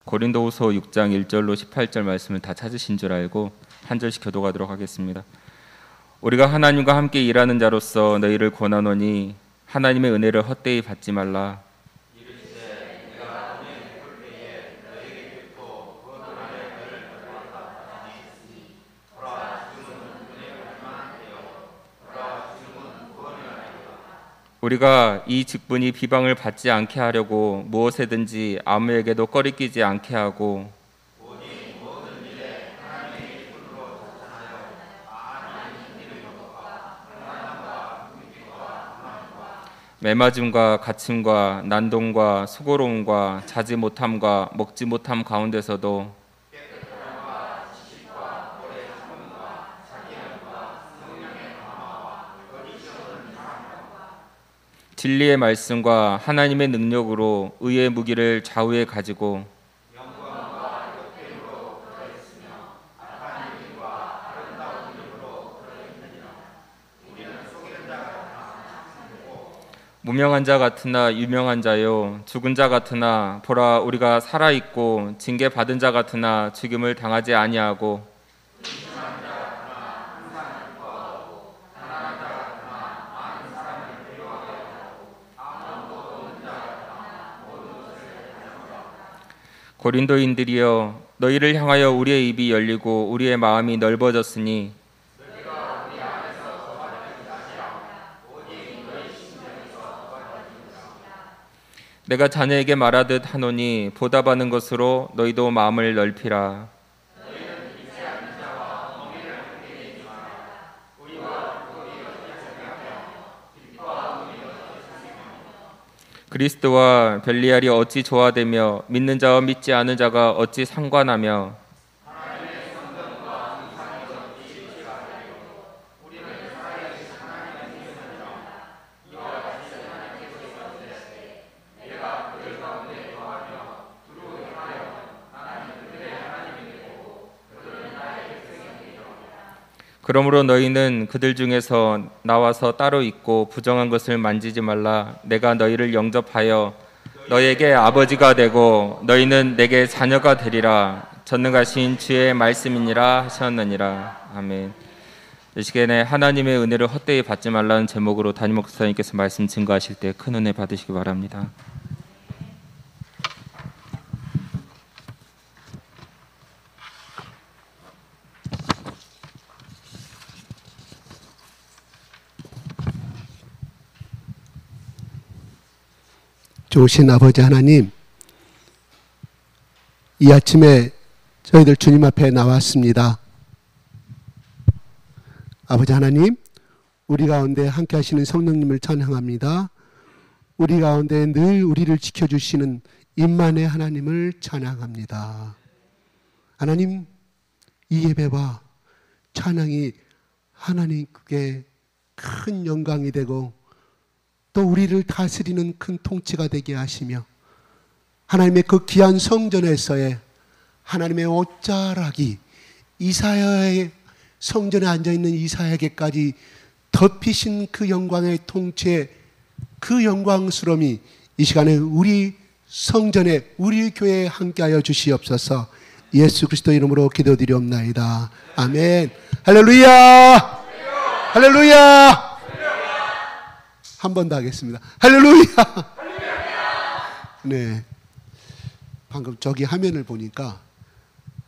고린도후서 6장 1절로 18절 말씀을 다 찾으신 줄 알고 한 절씩 교독하도록 하겠습니다. 우리가 하나님과 함께 일하는 자로서 너희를 권하노니 하나님의 은혜를 헛되이 받지 말라. 우리가 이 직분이 비방을 받지 않게 하려고 무엇에든지 아무에게도 꺼리끼지 않게 하고 매맞음과 갇힘과 난동과 수고로움과 자지 못함과 먹지 못함 가운데서도 진리의 말씀과 하나님의 능력으로 의의 무기를 좌우에 가지고 무명한 자 같으나 유명한 자요 죽은 자 같으나 보라 우리가 살아있고 징계받은 자 같으나 죽임을 당하지 아니하고 고린도인들이여 너희를 향하여 우리의 입이 열리고 우리의 마음이 넓어졌으니 내가 자네에게 말하듯 하노니 보답하는 것으로 너희도 마음을 넓히라. 그리스도와 벨리알이 어찌 조화되며 믿는 자와 믿지 않은 자가 어찌 상관하며 그러므로 너희는 그들 중에서 나와서 따로 있고 부정한 것을 만지지 말라. 내가 너희를 영접하여 너희에게 아버지가 되고 너희는 내게 자녀가 되리라. 전능하신 주의 말씀이니라 하셨느니라. 아멘. 이 시간에 하나님의 은혜를 헛되이 받지 말라는 제목으로 담임 목사님께서 말씀 증거하실 때 큰 은혜 받으시기 바랍니다. 좋으신 아버지 하나님, 이 아침에 저희들 주님 앞에 나왔습니다. 아버지 하나님, 우리 가운데 함께 하시는 성령님을 찬양합니다. 우리 가운데 늘 우리를 지켜주시는 임만의 하나님을 찬양합니다. 하나님, 이 예배와 찬양이 하나님께 큰 영광이 되고 또 우리를 다스리는 큰 통치가 되게 하시며 하나님의 그 귀한 성전에서의 하나님의 옷자락이 이사야의 성전에 앉아있는 이사야에게까지 덮이신 그 영광의 통치의 그 영광스러움이 이 시간에 우리 성전에 우리 교회에 함께하여 주시옵소서. 예수 그리스도 이름으로 기도드리옵나이다. 아멘. 할렐루야. 할렐루야. 한 번 더 하겠습니다. 할렐루야. 네. 방금 저기 화면을 보니까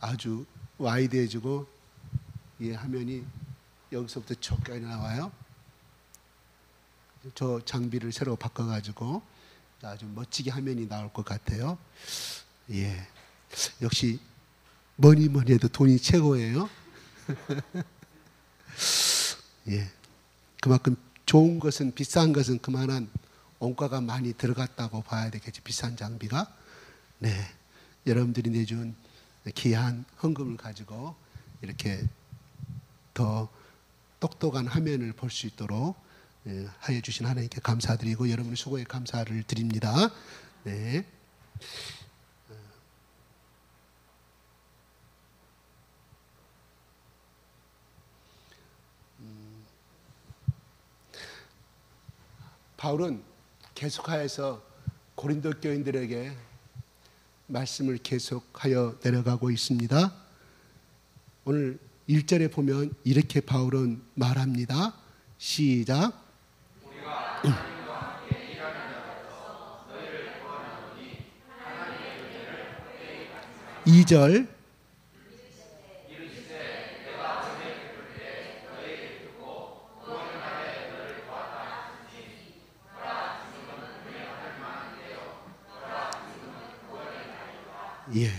아주 와이드해지고 이 화면이 여기서부터 저기까지 나와요. 저 장비를 새로 바꿔가지고 아주 멋지게 화면이 나올 것 같아요. 예. 역시 뭐니 해도 돈이 최고예요. 예. 그만큼 좋은 것은 비싼 것은 그만한 원가가 많이 들어갔다고 봐야 되겠지. 비싼 장비가. 네, 여러분들이 내준 귀한 헌금을 가지고 이렇게 더 똑똑한 화면을 볼 수 있도록 하여 주신 하나님께 감사드리고 여러분의 수고에 감사를 드립니다. 네. 바울은 계속하여서 고린도 교인들에게 말씀을 계속하여 내려가고 있습니다. 오늘 1절에 보면 이렇게 바울은 말합니다. 시작. 2절. 예.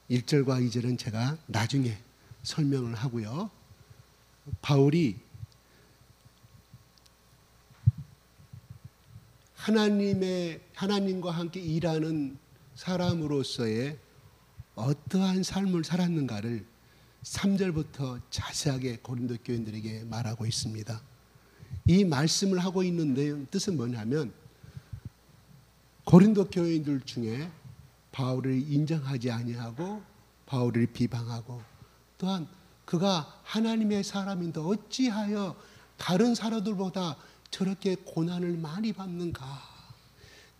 1절과 2절은 제가 나중에 설명을 하고요. 바울이 하나님과 함께 일하는 사람으로서의 어떠한 삶을 살았는가를 3절부터 자세하게 고린도 교인들에게 말하고 있습니다. 이 말씀을 하고 있는 내용 뜻은 뭐냐면 고린도 교인들 중에 바울을 인정하지 아니하고 바울을 비방하고 또한 그가 하나님의 사람인데 어찌하여 다른 사람들보다 저렇게 고난을 많이 받는가.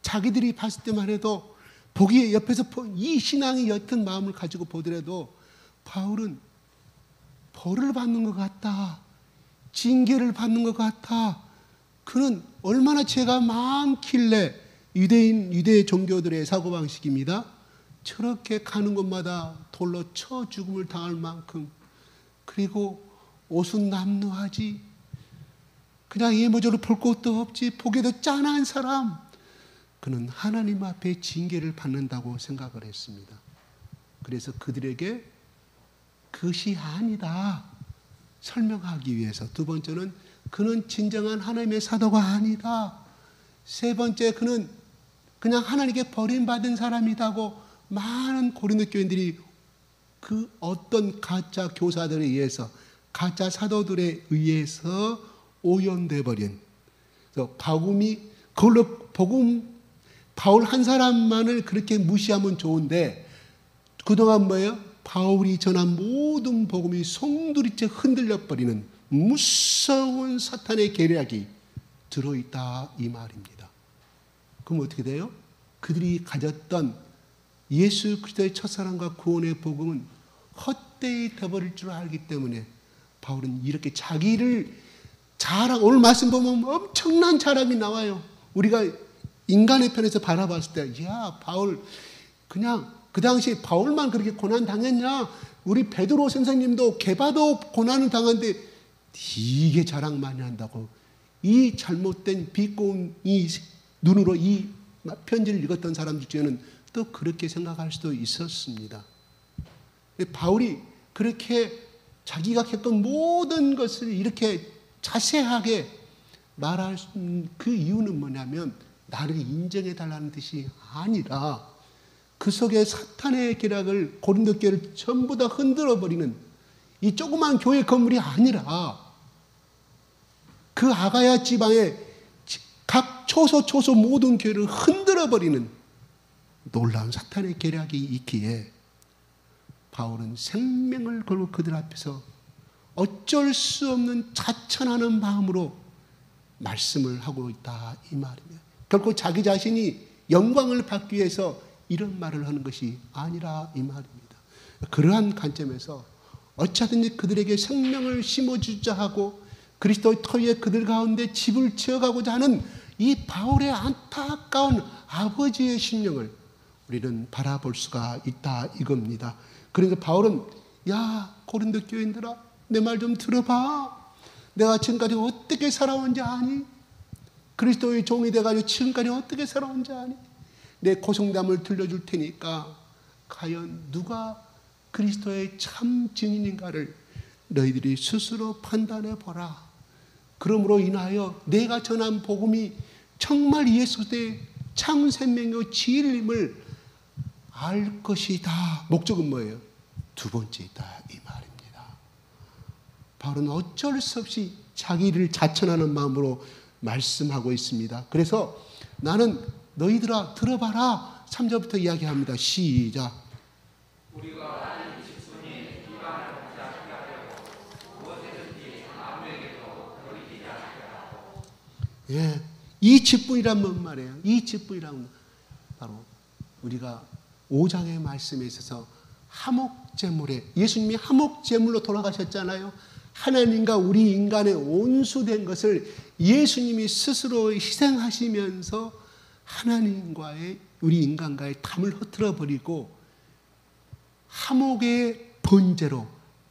자기들이 봤을 때만 해도 보기에 옆에서 이 신앙이 옅은 마음을 가지고 보더라도 바울은 벌을 받는 것 같다. 징계를 받는 것 같아. 그는 얼마나 죄가 많길래 유대 종교들의 사고방식입니다. 저렇게 가는 곳마다 돌로 쳐 죽음을 당할 만큼 그리고 옷은 남루하지 그냥 예모저로 볼 것도 없지 보기에도 짠한 사람 그는 하나님 앞에 징계를 받는다고 생각을 했습니다. 그래서 그들에게 그것이 아니다 설명하기 위해서 두 번째는 그는 진정한 하나님의 사도가 아니다. 세 번째 그는 그냥 하나님께 버림받은 사람이라고 많은 고린도 교인들이 그 어떤 가짜 교사들에 의해서 가짜 사도들에 의해서 오염돼 버린 그래서 바울 한 사람만을 그렇게 무시하면 좋은데 그동안 뭐예요? 바울이 전한 모든 복음이 송두리째 흔들려 버리는 무서운 사탄의 계략이 들어있다 이 말입니다. 그럼 어떻게 돼요? 그들이 가졌던 예수 그리스도의 첫사랑과 구원의 복음은 헛되이 되어버릴 줄 알기 때문에 바울은 이렇게 자기를 오늘 말씀 보면 엄청난 자랑이 나와요. 우리가 인간의 편에서 바라봤을 때 야 바울 그냥 그 당시에 바울만 그렇게 고난 당했냐? 우리 베드로 선생님도 게바도 고난을 당했는데 이게 자랑 많이 한다고 이 잘못된 비꼬은 이 눈으로 이 편지를 읽었던 사람들 중에는 또 그렇게 생각할 수도 있었습니다. 바울이 그렇게 자기가 겪은 모든 것을 이렇게 자세하게 말할 그 이유는 뭐냐면 나를 인정해 달라는 뜻이 아니라 그 속에 사탄의 계략을 고린도 교회를 전부 다 흔들어 버리는 이 조그만 교회 건물이 아니라 그 아가야 지방의 각 초소 모든 교회를 흔들어 버리는 놀라운 사탄의 계략이 있기에 바울은 생명을 걸고 그들 앞에서 어쩔 수 없는 자천하는 마음으로 말씀을 하고 있다 이 말입니다. 결코 자기 자신이 영광을 받기 위해서 이런 말을 하는 것이 아니라 이 말입니다. 그러한 관점에서 어찌하든지 그들에게 생명을 심어주자 하고 그리스도의 터 위에 그들 가운데 집을 지어가고자 하는 이 바울의 안타까운 아버지의 심령을 우리는 바라볼 수가 있다 이겁니다. 그래서 바울은 야 고린도 교인들아 내 말 좀 들어봐. 내가 지금까지 어떻게 살아온지 아니? 그리스도의 종이 돼가지고 지금까지 어떻게 살아온지 아니? 내 고성담을 들려줄 테니까 과연 누가 그리스도의 참 증인인가를 너희들이 스스로 판단해 보라. 그러므로 인하여 내가 전한 복음이 정말 예수의 참 생명의 진리임을 알 것이다. 목적은 뭐예요? 두 번째이다 이 말입니다. 바울은 어쩔 수 없이 자기를 자천하는 마음으로 말씀하고 있습니다. 그래서 나는 너희들아 들어봐라 3절부터 이야기합니다. 시작. 우리가 이 직분이 비방을 받지 않게 하려고 무엇이든지 아무에게도 버리지 않게 하고. 예, 이 직분이란 뭔 말이에요? 이 직분이란 바로 우리가 5장의 말씀에 있어서 화목제물에, 예수님이 화목제물로 돌아가셨잖아요. 하나님과 우리 인간의 온수된 것을 예수님이 스스로 희생하시면서 하나님과의, 우리 인간과의 담을 흐트러 버리고 화목의 번제로,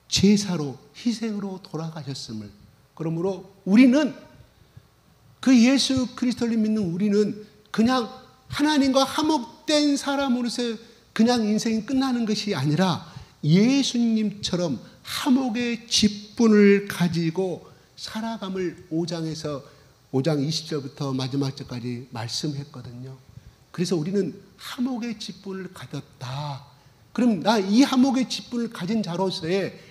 제사로, 희생으로 돌아가셨음을, 그러므로 우리는, 그 예수 그리스도를 믿는 우리는 그냥 하나님과 화목된 사람으로서 그냥 인생이 끝나는 것이 아니라 예수님처럼 화목의 직분을 가지고 살아감을 5장 20절부터 마지막 절까지 말씀했거든요. 그래서 우리는 화목의 직분을 가졌다. 그럼 이 화목의 직분을 가진 자로서의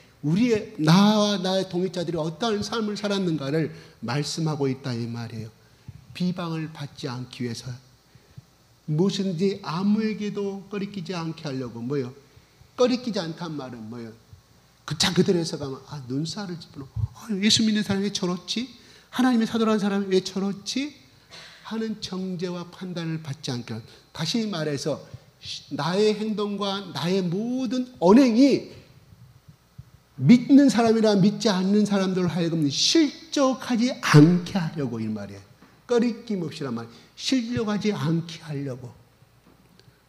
나와 나의 동역자들이 어떠한 삶을 살았는가를 말씀하고 있다 이 말이에요. 비방을 받지 않기 위해서 무엇인지 아무에게도 꺼리끼지 않게 하려고, 뭐요? 꺼리끼지 않단 말은 뭐요? 그대로 해석하면, 눈살을 찌푸려, 예수 믿는 사람이 왜 저렇지? 하나님의 사도라는 사람이 왜 저렇지? 하는 정죄와 판단을 받지 않게 하는, 다시 말해서 나의 행동과 나의 모든 언행이 믿는 사람이나 믿지 않는 사람들을 하여금 실족하지 않게 하려고 이 말이에요. 꺼리낌 없이란 말, 실족하지 않게 하려고.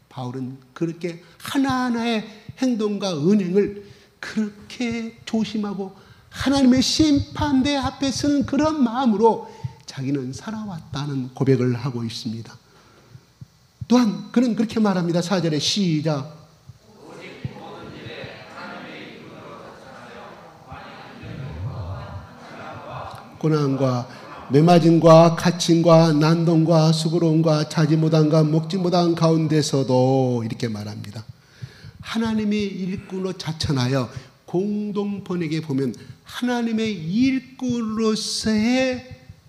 바울은 그렇게 하나하나의 행동과 은행을 그렇게 조심하고 하나님의 심판대 앞에 서는 그런 마음으로 자기는 살아왔다는 고백을 하고 있습니다. 또한 그는 그렇게 말합니다. 4절에 시작. 고난과 매맞음과 갇힘과 난동과 수고로움과 자지 못함과 먹지 못한 가운데서도 이렇게 말합니다. 하나님의 일꾼으로 자천하여 공동 번역에 보면 하나님의 일꾼으로서의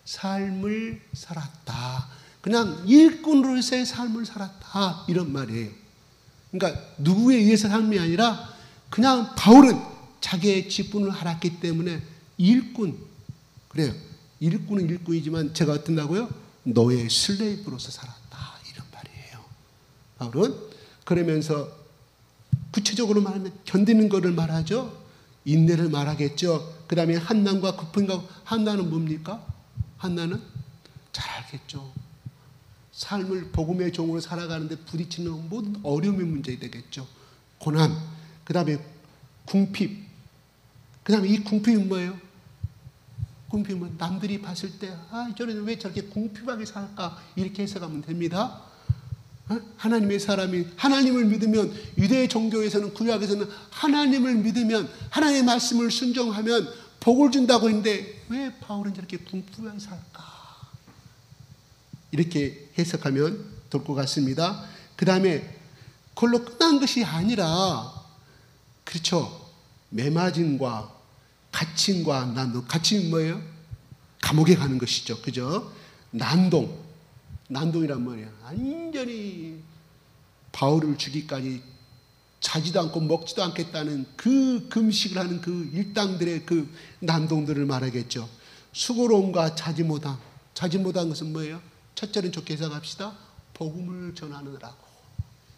삶을 살았다. 그냥 일꾼으로서의 삶을 살았다. 이런 말이에요. 그러니까 누구에 의해서 삶이 아니라 그냥 바울은 자기의 직분을 알았기 때문에 일꾼. 그래요. 일꾼은 일꾼이지만 제가 어떤다고요? 너의 슬레이브로서 살았다. 이런 말이에요. 바울은 그러면서 구체적으로 말하면 견디는 것을 말하죠. 인내를 말하겠죠. 그 다음에 한난과 급함과, 한난은 뭡니까? 한난은 잘 알겠죠. 삶을 복음의 종으로 살아가는데 부딪히는 모든 어려움의 문제 되겠죠. 고난, 그 다음에 궁핍, 그 다음에 이 궁핍은 뭐예요? 궁핍은 남들이 봤을 때 저는 왜 저렇게 궁핍하게 살까? 이렇게 해석하면 됩니다. 하나님의 사람이 하나님을 믿으면, 유대 종교에서는, 구약에서는 하나님을 믿으면 하나님의 말씀을 순종하면 복을 준다고 했는데 왜 바울은 저렇게 궁핍하게 살까? 이렇게 해석하면 될 것 같습니다. 그 다음에 그걸로 끝난 것이 아니라, 그렇죠, 매맞음과 갇힘과 난동. 갇힘은 뭐예요? 감옥에 가는 것이죠. 그죠? 난동이란 말이에요. 완전히 바울을 죽이기까지 자지도 않고 먹지도 않겠다는 그 금식을 하는 그 일당들의 그 난동들을 말하겠죠. 수고로움과 자지 못한 것은 뭐예요? 첫째는 좋게 해석합시다. 복음을 전하느라고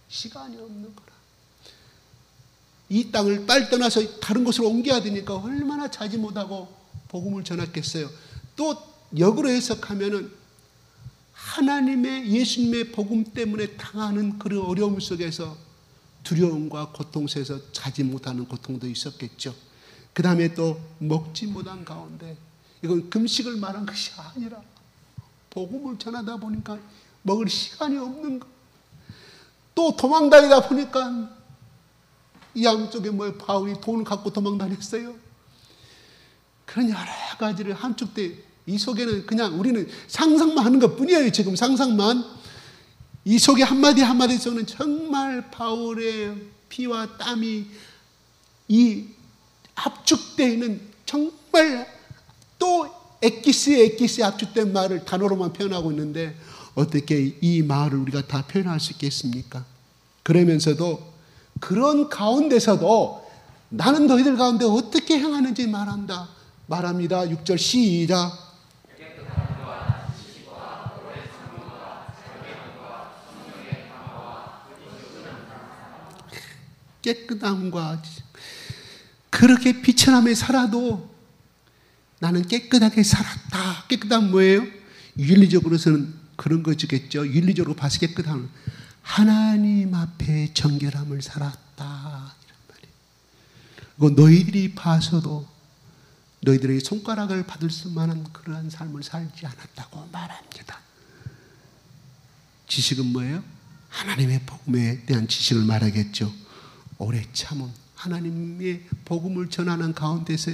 시간이 없는 거라. 이 땅을 빨리 떠나서 다른 곳으로 옮겨야 되니까 얼마나 자지 못하고 복음을 전했겠어요. 또 역으로 해석하면은 하나님의, 예수님의 복음 때문에 당하는 그런 어려움 속에서 두려움과 고통 속에서 자지 못하는 고통도 있었겠죠. 그 다음에 또 먹지 못한 가운데, 이건 금식을 말한 것이 아니라 복음을 전하다 보니까 먹을 시간이 없는 거. 또 도망다니다 보니까 이 양쪽에 바울이 돈을 갖고 도망다녔어요. 그런 여러 가지를 함축 때, 이 속에는 그냥 우리는 상상만 하는 것 뿐이에요. 지금 상상만. 이 속에 한마디 한마디 속에는 정말 바울의 피와 땀이 이 압축되어 있는, 정말 또 엑기스에 압축된 말을 단어로만 표현하고 있는데 어떻게 이 말을 우리가 다 표현할 수 있겠습니까? 그러면서도 그런 가운데서도 나는 너희들 가운데 어떻게 행하는지 말합니다. 6절 시작. 깨끗함과 그렇게 비천함에 살아도 나는 깨끗하게 살았다. 깨끗함 뭐예요? 윤리적으로서는 그런 거지겠죠. 윤리적으로 봐서 깨끗함은 하나님 앞에 정결함을 살았다. 이런 말이에요. 그리고 너희들이 봐서도 너희들의 손가락을 받을 수만한 그러한 삶을 살지 않았다고 말합니다. 지식은 뭐예요? 하나님의 복음에 대한 지식을 말하겠죠. 오래 참은 하나님의 복음을 전하는 가운데서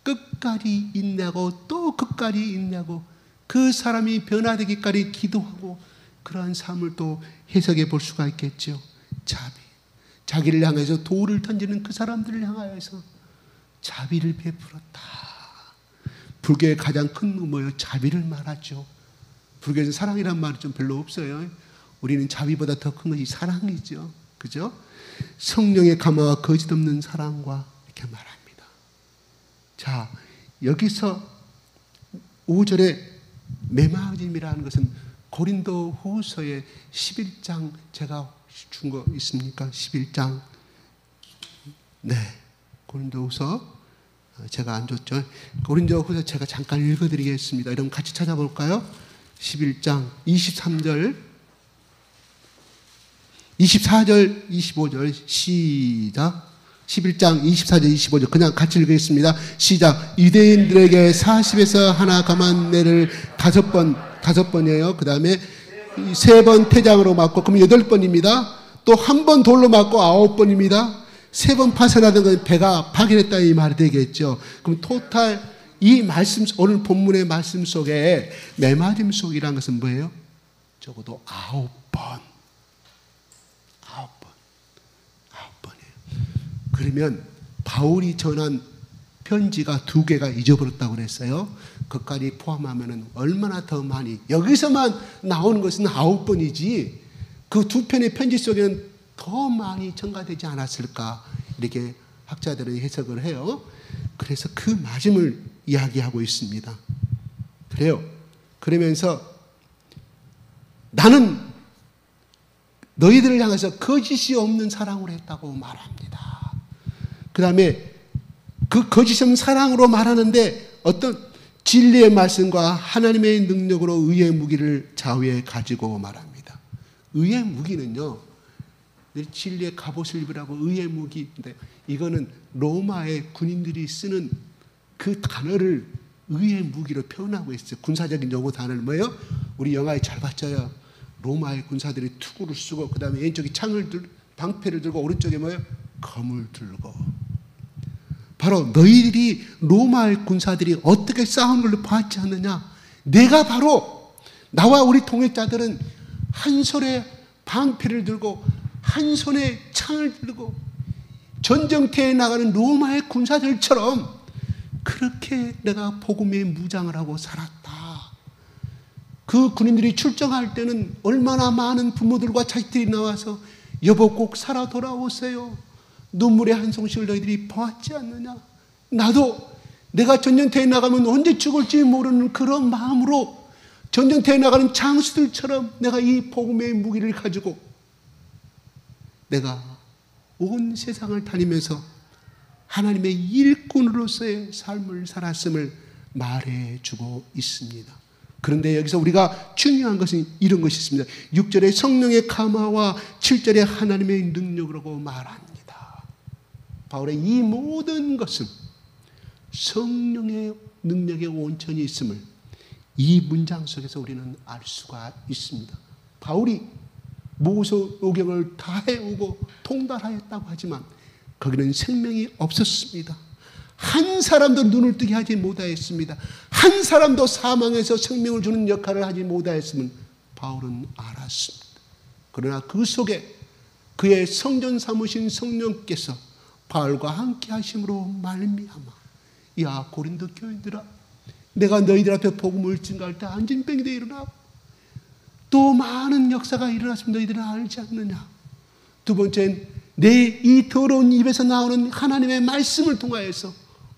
끝까지 인내하고 또 끝까지 인내하고 그 사람이 변화되기까지 기도하고 그러한 삶을 또 해석해 볼 수가 있겠죠. 자비. 자기를 향해서 돌을 던지는 그 사람들을 향하여서 자비를 베풀었다. 불교의 가장 큰 의무예요. 자비를 말하죠. 불교에서 사랑이란 말은 좀 별로 없어요. 우리는 자비보다 더 큰 것이 사랑이죠. 그죠? 성령의 감화와 거짓 없는 사랑과 이렇게 말합니다. 자, 여기서 5절에 매마짐이라는 것은 고린도 후서의 11장 제가 준 거 있습니까? 11장. 네. 고린도 후서 제가 안 줬죠. 고린도 후서 제가 잠깐 읽어드리겠습니다. 여러분 같이 찾아볼까요? 11장 23절 24절 25절 시작. 11장 24절 25절 그냥 같이 읽겠습니다. 시작. 유대인들에게 40에서 하나 감한 매를 5번이에요. 그 다음에 3번 태장으로 맞고 그럼 8번입니다. 또 한 번 돌로 맞고 9번입니다. 3번 파선하던 건 배가 파괴됐다 이 말이 되겠죠. 그럼 토탈 이 말씀 오늘 본문의 말씀 속에 매맞음 속이라는 것은 뭐예요? 적어도 9번. 9번이에요. 그러면 바울이 전한 편지가 2개가 잊어버렸다고 그랬어요. 그까지 포함하면 얼마나 더 많이. 여기서만 나오는 것은 9번이지 그 2편의 편지 속에는 더 많이 첨가되지 않았을까 이렇게 학자들은 해석을 해요. 그래서 그 맞음을 이야기하고 있습니다. 그래요. 그러면서 나는 너희들을 향해서 거짓이 없는 사랑으로 했다고 말합니다. 그 다음에 그 거짓이 없는 사랑으로 말하는데 어떤 진리의 말씀과 하나님의 능력으로 의의 무기를 좌우에 가지고 말합니다. 의의 무기는요, 진리의 갑옷을 입으라고 의의 무기인데 이거는 로마의 군인들이 쓰는 그 단어를 의의 무기로 표현하고 있어요. 군사적인 용어 단어를 뭐예요? 우리 영화에 잘 봤죠. 로마의 군사들이 투구를 쓰고 그 다음에 왼쪽에 방패를 들고 오른쪽에 뭐예요? 검을 들고. 바로 너희들이 로마의 군사들이 어떻게 싸우는 걸 봤지 않느냐? 내가 바로 나와 우리 동역자들은 한 손에 방패를 들고 한 손에 창을 들고 전쟁터에 나가는 로마의 군사들처럼 그렇게 내가 복음의 무장을 하고 살았다. 그 군인들이 출정할 때는 얼마나 많은 부모들과 자식들이 나와서 여보 꼭 살아 돌아오세요. 눈물의 한 송씩을 너희들이 보았지 않느냐. 나도 내가 전쟁터에 나가면 언제 죽을지 모르는 그런 마음으로 전쟁터에 나가는 장수들처럼 내가 이 복음의 무기를 가지고 내가 온 세상을 다니면서 하나님의 일꾼으로서의 삶을 살았음을 말해주고 있습니다. 그런데 여기서 우리가 중요한 것은 이런 것이 있습니다. 6절에 성령의 감화와 7절에 하나님의 능력으로 말합니다. 바울의 이 모든 것은 성령의 능력의 원천이 있음을 이 문장 속에서 우리는 알 수가 있습니다. 바울이 모세오경을 다 해오고 통달하였다고 하지만 거기는 생명이 없었습니다. 한 사람도 눈을 뜨게 하지 못하였습니다. 한 사람도 사망에서 생명을 주는 역할을 하지 못하였음을 바울은 알았습니다. 그러나 그 속에 그의 성전 삼으신 성령께서 바울과 함께 하심으로 말미암아 야 고린도 교인들아 내가 너희들 앞에 복음을 증거할 때 안진병이 되어 일어나 또 많은 역사가 일어났으면 너희들은 알지 않느냐. 두 번째는 내 이 더러운 입에서 나오는 하나님의 말씀을 통하여서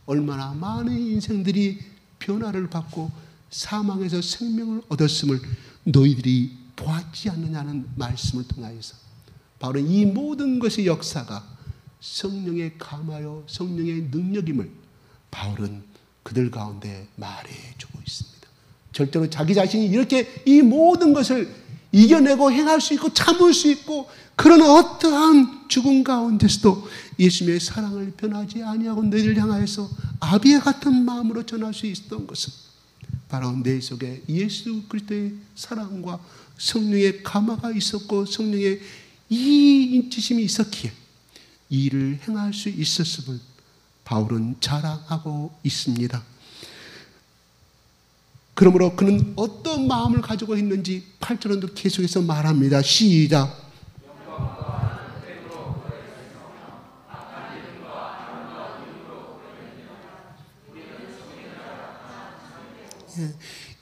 얼마나 많은 인생들이 변화를 받고 사망에서 생명을 얻었음을 너희들이 보았지 않느냐는 말씀을 통하여서 바로 이 모든 것의 역사가 성령의 감화요 성령의 능력임을 바울은 그들 가운데 말해주고 있습니다. 절대로 자기 자신이 이렇게 이 모든 것을 이겨내고 행할 수 있고 참을 수 있고 그런 어떠한 죽음 가운데서도 예수님의 사랑을 변하지 아니하고 너희를 향하여서 아비와 같은 마음으로 전할 수 있었던 것은 바로 내 속에 예수 그리스도의 사랑과 성령의 감화가 있었고 성령의 이 인치심이 있었기에 이 일을 행할 수 있었음을 바울은 자랑하고 있습니다. 그러므로 그는 어떤 마음을 가지고 있는지 8절은 계속해서 말합니다. 시작.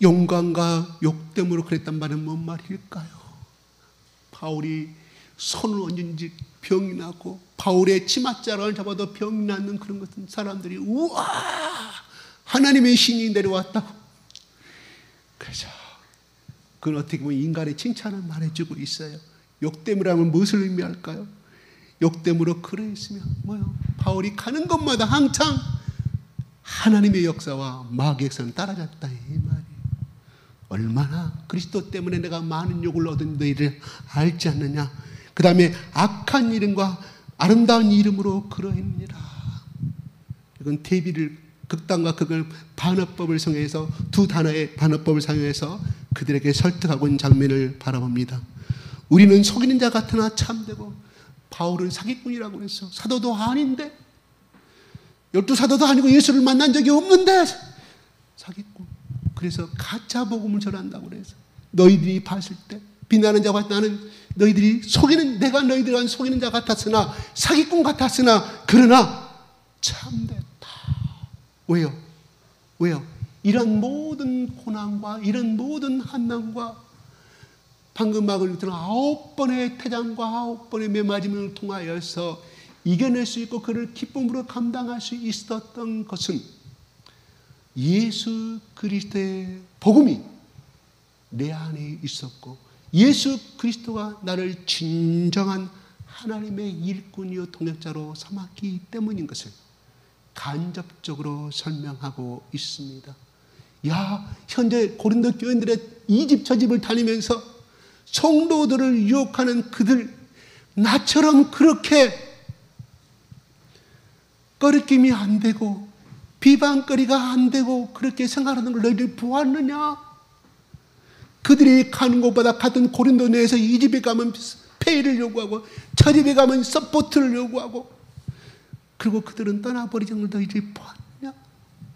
영광과 욕됨으로 그랬단 말은 뭔 말일까요? 바울이 손을 얹은지 병이 나고 바울의 치맛자락을 잡아도 병이 나는 그런 것은 사람들이 우와 하나님의 신이 내려왔다고. 그래서 그건 어떻게 보면 인간의 칭찬을 말해주고 있어요. 욕됨으로 하면 무엇을 의미할까요? 욕됨으로 그러했으면 뭐요? 바울이 가는 곳마다 항상 하나님의 역사와 마귀의 역사는 따라잡다 이 말이에요. 얼마나 그리스도 때문에 내가 많은 욕을 얻은 너희를 알지 않느냐. 그 다음에 악한 이름과 아름다운 이름으로 그러합니다. 이건 대비를 극단과 극을 반어법을 사용해서 두 단어의 반어법을 사용해서 그들에게 설득하고 있는 장면을 바라봅니다. 우리는 속이는 자 같으나 참되고 바울은 사기꾼이라고 그랬어. 사도도 아닌데 12사도도 아니고 예수를 만난 적이 없는데 사기꾼. 그래서 가짜 복음을 전한다고 그래서 너희들이 봤을 때 비난하는 자와 나는 너희들이 속이는 내가 너희들을 속이는 자 같았으나 사기꾼 같았으나 그러나 참됐다. 왜요? 왜요? 이런 모든 고난과 이런 모든 한난과 방금 막을 들은 9번의 태장과 9번의 매맞음을 통하여서 이겨낼 수 있고 그를 기쁨으로 감당할 수 있었던 것은 예수 그리스도의 복음이 내 안에 있었고 예수 그리스도가 나를 진정한 하나님의 일꾼이요 동역자로 삼았기 때문인 것을 간접적으로 설명하고 있습니다. 야, 현재 고린도 교인들의 이 집 저 집을 다니면서 성도들을 유혹하는 그들 나처럼 그렇게 꺼리낌이 안 되고 비방거리가 안 되고 그렇게 생각하는 걸 너희들 보았느냐? 그들이 가는 곳마다 같은 고린도 내에서 이 집에 가면 페이를 요구하고 저 집에 가면 서포트를 요구하고 그리고 그들은 떠나버리지 않는 걸 너희들이 보았냐?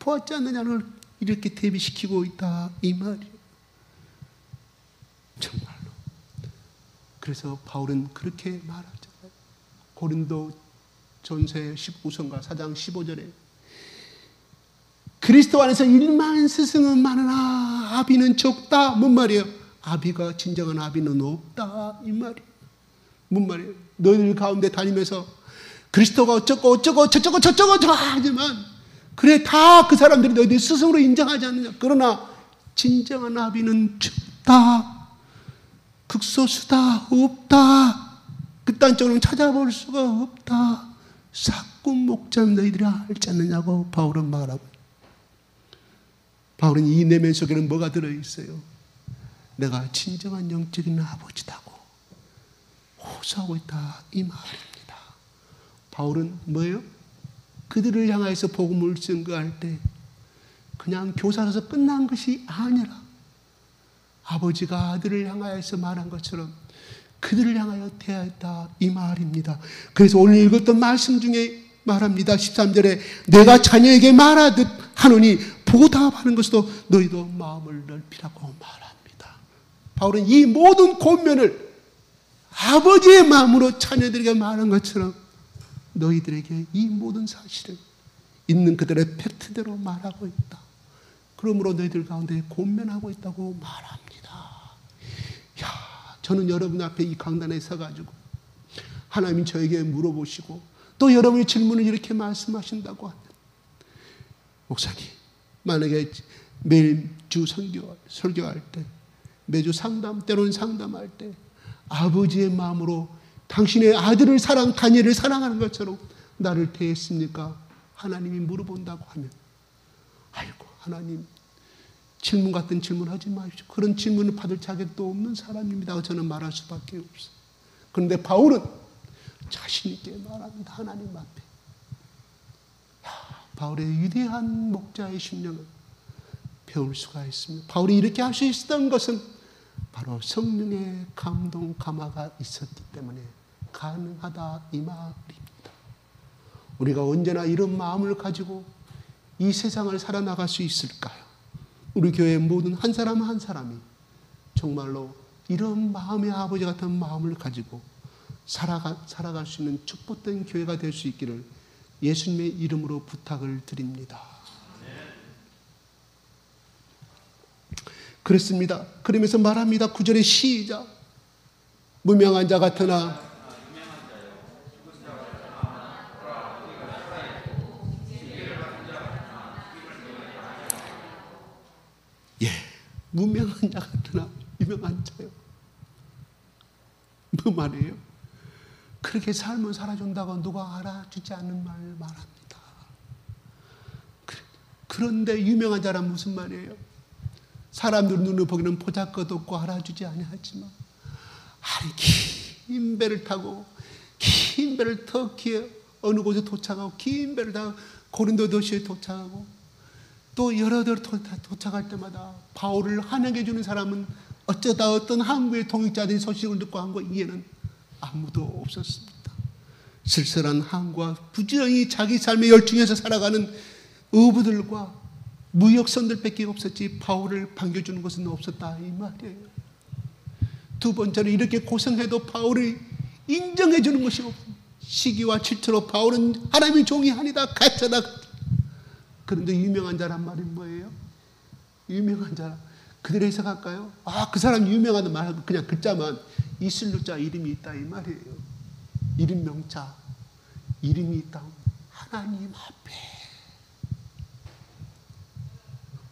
보았지 않느냐를 이렇게 대비시키고 있다 이 말이에요. 정말로. 그래서 바울은 그렇게 말하잖아요. 고린도 전서의 19서인가 4장 15절에 그리스도 안에서 일만 스승은 많으나 아비는 적다. 뭔 말이에요? 아비가 진정한 아비는 없다 이 말이에요. 뭔 말이에요? 너희들 가운데 다니면서 그리스도가 어쩌고 저쩌고 하지만 그래 다 그 사람들이 너희들 스스로 인정하지 않느냐. 그러나 진정한 아비는 적다. 극소수다. 없다. 그딴 쪽으로는 찾아볼 수가 없다. 사꾼 목자는 너희들이 알지 않느냐고 바울은 말하고 바울은 이 내면 속에는 뭐가 들어있어요? 내가 진정한 영적인 아버지다고 호소하고 있다 이 말입니다. 바울은 뭐예요? 그들을 향해서 복음을 증거할 때 그냥 교사로서 끝난 것이 아니라 아버지가 아들을 향하여서 말한 것처럼 그들을 향하여 대하였다 이 말입니다. 그래서 오늘 읽었던 말씀 중에 말합니다. 13절에 내가 자녀에게 말하듯 하노니 보답하는 것도 너희도 마음을 넓히라고 말합니다. 바울은 이 모든 권면을 아버지의 마음으로 자녀들에게 말한 것처럼 너희들에게 이 모든 사실을 있는 그들의 팩트대로 말하고 있다. 그러므로 너희들 가운데 권면하고 있다고 말합니다. 야, 저는 여러분 앞에 이 강단에 서가지고 하나님 저에게 물어보시고 또 여러분의 질문을 이렇게 말씀하신다고 하면 목사님 만약에 매주 설교할 때 매주 때로는 상담할 때 아버지의 마음으로 당신의 아들을 다니엘을 사랑하는 것처럼 나를 대했습니까? 하나님이 물어본다고 하면, 아이고 하나님, 질문 같은 질문 하지 마십시오. 그런 질문을 받을 자격도 없는 사람입니다. 저는 말할 수밖에 없어요. 그런데 바울은 자신 있게 말합니다. 하나님 앞에. 바울의 위대한 목자의 심령을 배울 수가 있습니다. 바울이 이렇게 할 수 있었던 것은 바로 성령의 감동, 감화가 있었기 때문에 가능하다 이 말입니다. 우리가 언제나 이런 마음을 가지고 이 세상을 살아나갈 수 있을까요? 우리 교회 모든 한 사람 한 사람이 정말로 이런 마음의 아버지 같은 마음을 가지고 살아갈 수 있는 축복된 교회가 될 수 있기를 예수님의 이름으로 부탁을 드립니다. 그렇습니다. 그러면서 말합니다. 9절에 시작. 무명한 자 같으나 무명한 자 같으나 유명한 자요. 뭐 말이에요? 그렇게 삶을 살아준다고 누가 알아주지 않는 말 말합니다. 그런데 유명한 자란 무슨 말이에요? 사람들 눈으로 보기는 보잘것없고 알아주지 아니하지만 긴 배를 타고 긴 배를 터키에 어느 곳에 도착하고 긴 배를 타고 고린도 도시에 도착하고 또 여러 데 도착할 때마다 바울을 환영해 주는 사람은 어쩌다 어떤 한국의 통역자들이 소식을 듣고 한 거 이해는 아무도 없었습니다. 쓸쓸한 한국과 부지런히 자기 삶에 열중해서 살아가는 어부들과 무역선들밖에 없었지 바울을 반겨주는 것은 없었다 이 말이에요. 두 번째로 이렇게 고생해도 바울을 인정해 주는 것이 없습니다. 시기와 질투로 바울은 하나님의 종이 아니다 가짜다. 그런데 유명한 자란 말이 뭐예요? 유명한 자라. 그대로 해석할까요? 그 사람 유명하다 말하고 그냥 글자만 이슬루자 이름이 있다 이 말이에요. 이름 명자 이름이 있다. 하나님 앞에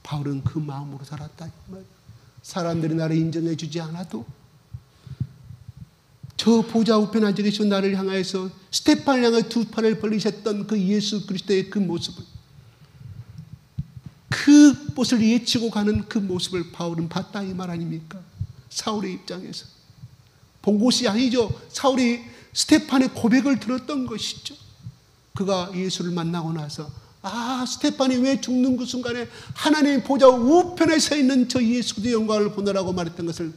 바울은 그 마음으로 살았다 이 말이에요. 사람들이 나를 인정해 주지 않아도 저 보좌 우편에 앉아 계신 나를 향하여서 스테판을 향해 두 팔을 벌리셨던 그 예수 그리스도의 그 모습을 그 못을 예치고 가는 그 모습을 바울은 봤다 이 말 아닙니까? 사울의 입장에서 본 것이 아니죠. 사울이 스테판의 고백을 들었던 것이죠. 그가 예수를 만나고 나서 스테판이 왜 죽는 그 순간에 하나님의 보좌 우편에 서 있는 저 예수의 영광을 보느라고 말했던 것을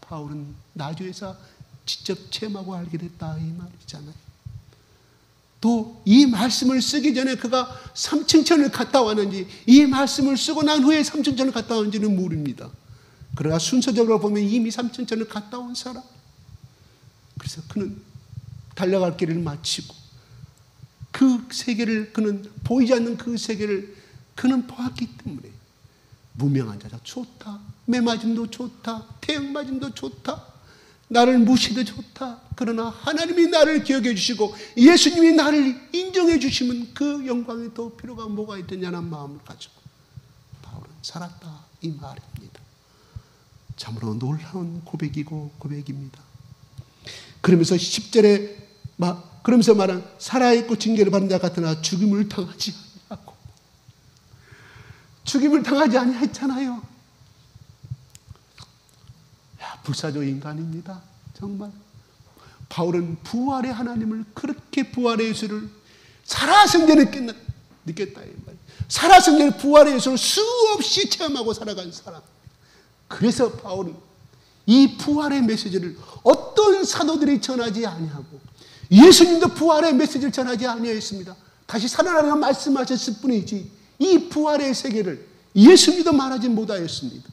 바울은 나중에서 직접 체험하고 알게 됐다 이 말이잖아요. 또 이 말씀을 쓰기 전에 그가 삼층천을 갔다 왔는지 이 말씀을 쓰고 난 후에 삼층천을 갔다 왔는지는 모릅니다. 그러나 순서적으로 보면 이미 삼층천을 갔다 온 사람. 그래서 그는 달려갈 길을 마치고 그 세계를 그는 보이지 않는 그 세계를 그는 보았기 때문에 무명한 자자 좋다. 매 맞음도 좋다. 태양 맞음도 좋다. 나를 무시해도 좋다. 그러나 하나님이 나를 기억해 주시고 예수님이 나를 인정해 주시면 그 영광이 더 필요가 뭐가 있느냐는 마음을 가지고 바울은 살았다 이 말입니다. 참으로 놀라운 고백입니다. 그러면서 10절에 그러면서 말한 살아있고 징계를 받는 자 같으나 죽임을 당하지 아니하고 죽임을 당하지 아니했잖아요. 불사조 인간입니다. 정말 바울은 부활의 하나님을 그렇게 부활의 예수를 살아생전에 느꼈다 이 말이에요. 살아생전에 부활의 예수를 수없이 체험하고 살아간 사람. 그래서 바울은 이 부활의 메시지를 어떤 사도들이 전하지 아니하고 예수님도 부활의 메시지를 전하지 아니했습니다. 다시 살아나라고 말씀하셨을 뿐이지 이 부활의 세계를 예수님도 말하지 못하였습니다.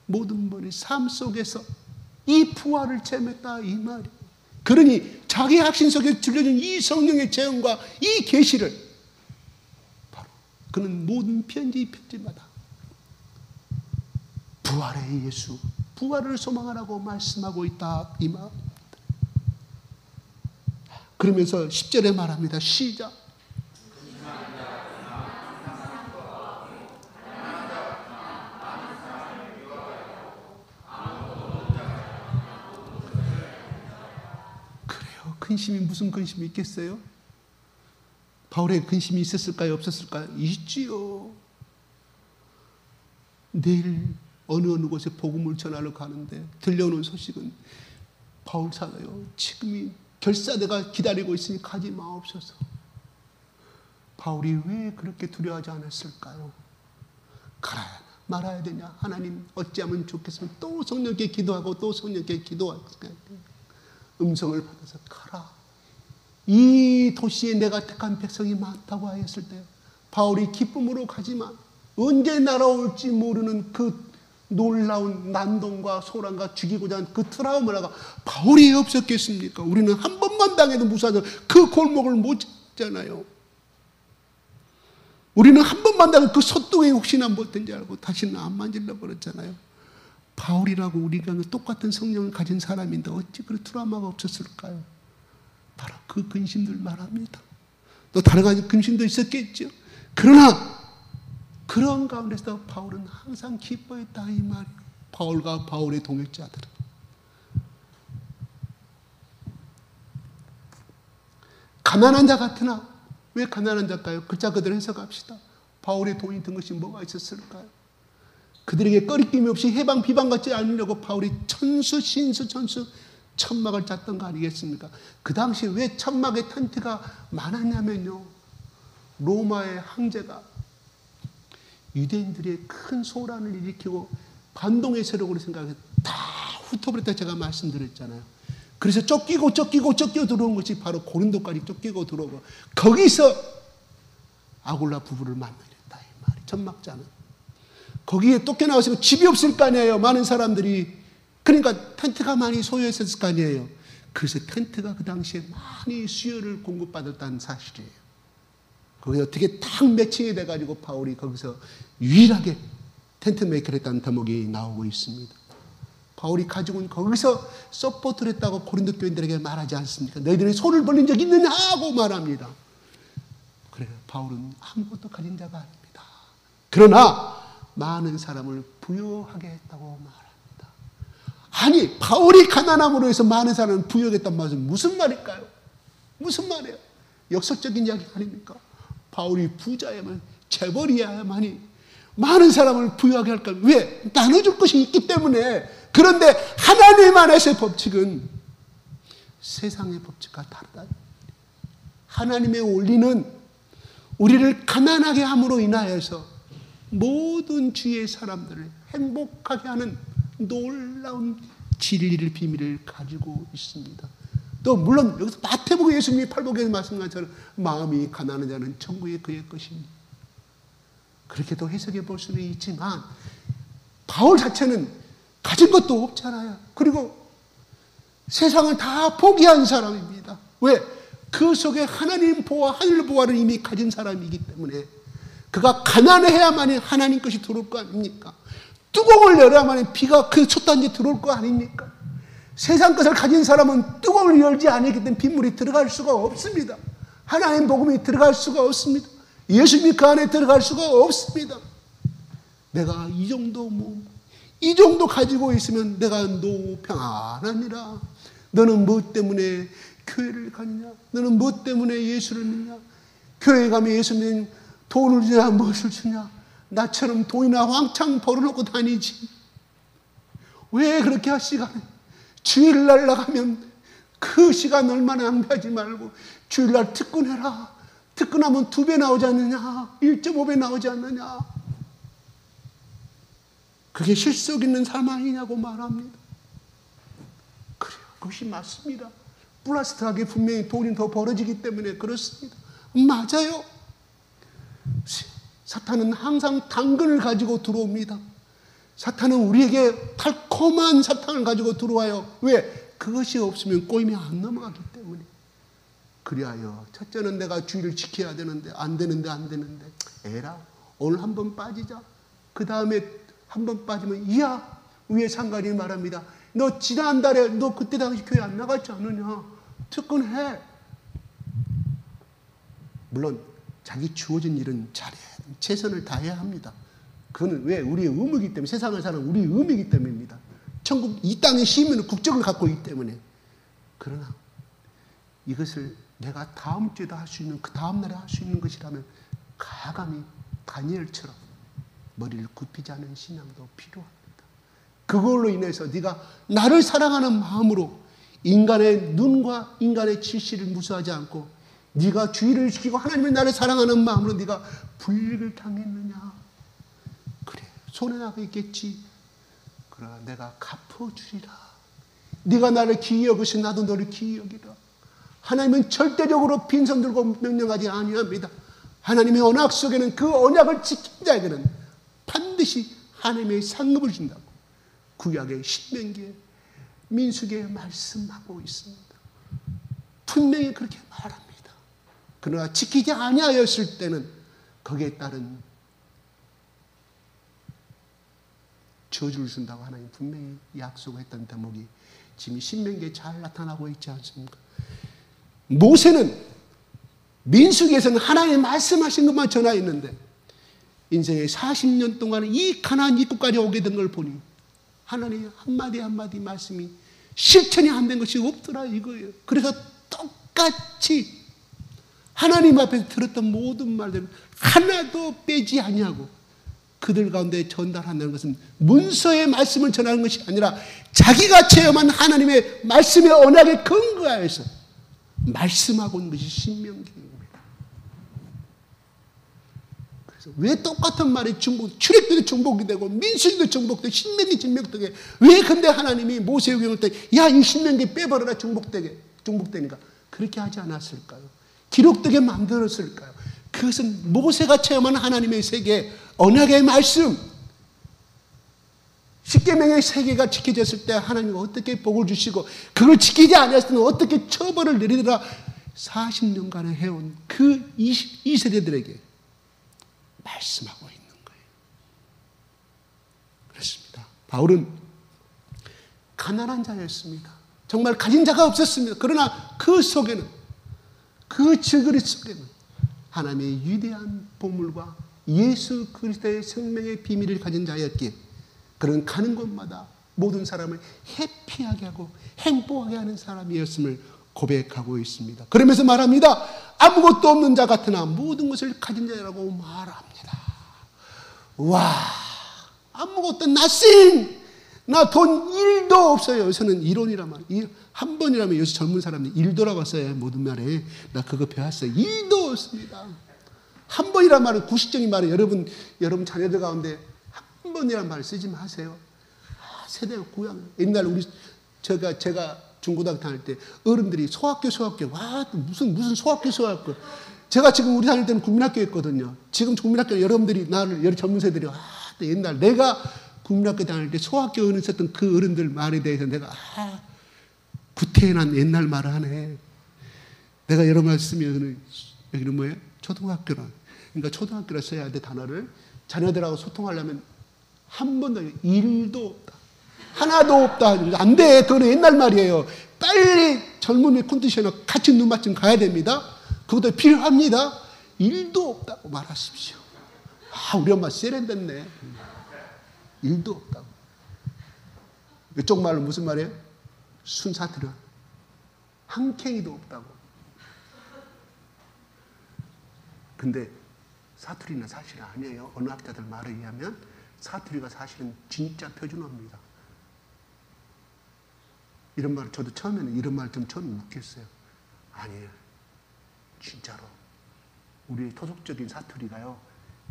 모든 분이 삶 속에서 이 부활을 체험했다 이 말이에요. 그러니 자기 확신 속에 들려준 이 성령의 체험과 이 계시를 바로 그는 모든 편지마다 부활의 예수, 부활을 소망하라고 말씀하고 있다 이 말입니다. 그러면서 10절에 말합니다. 시작. 근심이 무슨 근심이 있겠어요? 바울의 근심이 있었을까요? 없었을까요? 있지요. 내일 어느 곳에 복음을 전하러 가는데 들려오는 소식은 바울 사도요, 지금이 결사대가 기다리고 있으니 가지 마옵소서. 바울이 왜 그렇게 두려워하지 않았을까요? 가라 말아야 되냐? 하나님 어찌하면 좋겠으면 또 성령께 기도하고 또 성령께 기도하고 음성을 받아서 가라. 이 도시에 내가 택한 백성이 많다고 하였을 때 바울이 기쁨으로 가지만 언제 날아올지 모르는 그 놀라운 난동과 소란과 죽이고자 하는 그 트라우마가 바울이 없었겠습니까? 우리는 한 번만 당해도 무사해서 그 골목을 못 찾잖아요. 우리는 한 번만 당해도 그 소똥에 혹시나 못된지 알고 다시는 안 만질라 버렸잖아요. 바울이라고 우리가 똑같은 성령을 가진 사람인데 어찌 그런 트라우마가 없었을까요? 바로 그 근심들 말합니다. 또 다른 가지 근심도 있었겠죠. 그러나 그런 가운데서 바울은 항상 기뻐했다 이 말이에요. 바울과 바울의 동역자들은. 가난한 자 같으나 왜 가난한 자일까요? 글자 그대로 해석합시다. 바울의 돈이 든 것이 뭐가 있었을까요? 그들에게 꺼리낌이 없이 해방 비방받지 않으려고 바울이 천수 신수 천수 천막을 짰던 거 아니겠습니까? 그 당시 왜 천막에 텐트가 많았냐면요, 로마의 황제가 유대인들의 큰 소란을 일으키고 반동의 세력으로 생각해서 다 훑어버렸다 제가 말씀드렸잖아요. 그래서 쫓기고 들어온 것이 바로 고린도까지 쫓기고 들어오고 거기서 아굴라 부부를 만나겠다 이 말이. 천막자는 거기에 쫓겨나왔으면 집이 없을 거 아니에요. 많은 사람들이. 그러니까 텐트가 많이 소요했을 거 아니에요. 그래서 텐트가 그 당시에 많이 수요를 공급받았다는 사실이에요. 거기서 어떻게 딱 매칭이 돼가지고 바울이 거기서 유일하게 텐트 메이커를 했다는 대목이 나오고 있습니다. 바울이 가지고 거기서 서포트를 했다고 고린도 교인들에게 말하지 않습니까? 너희들이 손을 벌린 적이 있느냐 하고 말합니다. 그래요. 바울은 아무것도 가진 자가 아닙니다. 그러나 많은 사람을 부유하게 했다고 말합니다. 아니, 바울이 가난함으로 해서 많은 사람을 부유하겠다는 말은 무슨 말일까요? 무슨 말이에요? 역설적인 이야기 아닙니까? 바울이 부자야만, 재벌이야만이 많은 사람을 부유하게 할까? 왜? 나눠줄 것이 있기 때문에. 그런데 하나님 안에서의 법칙은 세상의 법칙과 다르다. 하나님의 원리는 우리를 가난하게 함으로 인하여서 모든 주위의 사람들을 행복하게 하는 놀라운 진리를 비밀을 가지고 있습니다. 또 물론 여기서 마태복음 예수님이 팔복에서 말씀한 것처럼 마음이 가난한 자는 천국이 그의 것입니다. 그렇게도 해석해 볼 수는 있지만 바울 자체는 가진 것도 없잖아요. 그리고 세상을 다 포기한 사람입니다. 왜? 그 속에 하나님 보화, 하늘 보화를 이미 가진 사람이기 때문에 그가 가난해야만이 하나님 것이 들어올 거 아닙니까? 뚜껑을 열어야만이 비가 그 촛단지에 들어올 거 아닙니까? 세상 것을 가진 사람은 뚜껑을 열지 않기 때문에 빗물이 들어갈 수가 없습니다. 하나님 복음이 들어갈 수가 없습니다. 예수님이 그 안에 들어갈 수가 없습니다. 내가 이 정도 가지고 있으면 내가 평안하니라. 너는 무엇 때문에 교회를 가느냐? 너는 무엇 때문에 예수를 믿냐? 교회 가면 예수님 돈을 주냐? 무엇을 주냐? 나처럼 돈이나 왕창 벌어놓고 다니지. 왜 그렇게 할 시간에? 주일날 나가면 그 시간 얼마나 낭비하지 말고 주일날 특근해라. 특근하면 2배 나오지 않느냐? 1.5배 나오지 않느냐? 그게 실속 있는 삶 아니냐고 말합니다. 그래요. 그것이 맞습니다. 플라스틱하게 분명히 돈이 더 벌어지기 때문에 그렇습니다. 맞아요. 사탄은 항상 당근을 가지고 들어옵니다. 사탄은 우리에게 달콤한 사탕을 가지고 들어와요. 왜? 그것이 없으면 꼬임이 안 넘어가기 때문에. 그리하여 첫째는 내가 주의를 지켜야 되는데 안 되는데 에라 오늘 한번 빠지자. 그 다음에 한번 빠지면 이야 위에 상관이 말합니다. 너 지난달에 너 그때 당시 교회 안 나갔지 않느냐? 특근해. 물론 자기 주어진 일은 잘해야 돼. 최선을 다해야 합니다. 그거는 왜? 우리의 의무이기 때문에. 세상을 사는 우리의 의무이기 때문입니다. 천국 이 땅의 시민은 국적을 갖고 있기 때문에. 그러나 이것을 내가 다음 주에도 할 수 있는, 그 다음 날에 할 수 있는 것이라면 가감히 다니엘처럼 머리를 굽히지 않은 신앙도 필요합니다. 그걸로 인해서 네가 나를 사랑하는 마음으로 인간의 눈과 인간의 질시를 무수하지 않고 네가 주의를 지키고 하나님의 나를 사랑하는 마음으로 네가 불이익을 당했느냐? 그래, 손해나고 있겠지. 그러나 내가 갚아주리라. 네가 나를 기이 여기시 나도 너를 기이 여기라. 하나님은 절대적으로 빈손 들고 명령하지 아니합니다. 하나님의 언약 속에는 그 언약을 지킨 자에게는 반드시 하나님의 상급을 준다고 구약의 신명기에 민수기에 말씀하고 있습니다. 분명히 그렇게 말합니다. 그러나 지키지 아니하였을 때는 거기에 따른 저주를 준다고 하나님 분명히 약속했던 대목이 지금 신명기에 잘 나타나고 있지 않습니까? 모세는 민수기에서는 하나님 말씀하신 것만 전하였는데 인생의 40년 동안 이 가나안 입구까지 오게 된 걸 보니 하나님의 한마디 한마디 말씀이 실천이 안 된 것이 없더라 이거예요. 그래서 똑같이 하나님 앞에서 들었던 모든 말들을 하나도 빼지 아니하고 그들 가운데 전달한다는 것은 문서의 말씀을 전하는 것이 아니라 자기가 체험한 하나님의 말씀의 언약에 근거하여서 말씀하고 있는 것이 신명기입니다. 그래서 왜 똑같은 말이 출애굽기도 중복이 되고 민수기도 중복되고 신명기 중복되게 왜 근데 하나님이 모세오경을 때 야 이 신명기 빼버려라 중복되니까 그렇게 하지 않았을까요? 기록되게 만들었을까요? 그것은 모세가 체험한 하나님의 세계 언약의 말씀 십계명의 세계가 지켜졌을 때 하나님은 어떻게 복을 주시고 그걸 지키지 않았을 때는 어떻게 처벌을 내리더라 40년간을 해온 그 22세대들에게 말씀하고 있는 거예요. 그렇습니다. 바울은 가난한 자였습니다. 정말 가진 자가 없었습니다. 그러나 그 속에는 그 질그릇 속에는 하나님의 위대한 보물과 예수 그리스도의 생명의 비밀을 가진 자였기에 그는 가는 곳마다 모든 사람을 해피하게 하고 행복하게 하는 사람이었음을 고백하고 있습니다. 그러면서 말합니다. 아무것도 없는 자 같으나 모든 것을 가진 자라고 말합니다. 와, 아무것도 nothing. 나 돈 1도 없어요. 여기서는 이론이란 말이에요. 한 번이라면 요새 젊은 사람들이 1도라고 써요. 모든 말에. 나 그거 배웠어요. 1도 없습니다. 한 번이란 말은 구식적인 말이에요. 여러분 자녀들 가운데 한 번이란 말을 쓰지 마세요. 세대가 고향. 옛날 제가 중고등학교 다닐 때 어른들이 소학교 와 무슨 소학교 제가 지금 우리 다닐 때는 국민학교였거든요. 지금 국민학교 여러분들이 나를 젊은 세대들이 옛날 내가 국민학교 다닐 때 소학교 어른 썼던 그 어른들 말에 대해서 내가 구태연한 옛날 말을 하네. 내가 여러 말 쓰면 여기는 뭐예요? 초등학교라. 그러니까 초등학교라 써야 돼 단어를. 자녀들하고 소통하려면 한 번도 1도 없다. 하나도 없다. 안 돼. 그거는 옛날 말이에요. 빨리 젊은이 컨디셔너 같이 눈 맞춤 가야 됩니다. 그것도 필요합니다. 1도 없다고 말하십시오. 우리 엄마 세련됐네. 1도 없다고. 이쪽 말로 무슨 말이에요? 순사들은 한 캥이도 없다고. 근데 사투리는 사실은 아니에요. 어느 학자들 말에 의하면 사투리가 사실은 진짜 표준어입니다. 이런 말을 저도 처음에는 이런 말 좀 처음 웃겼어요. 아니에요. 진짜로. 우리의 토속적인 사투리가요.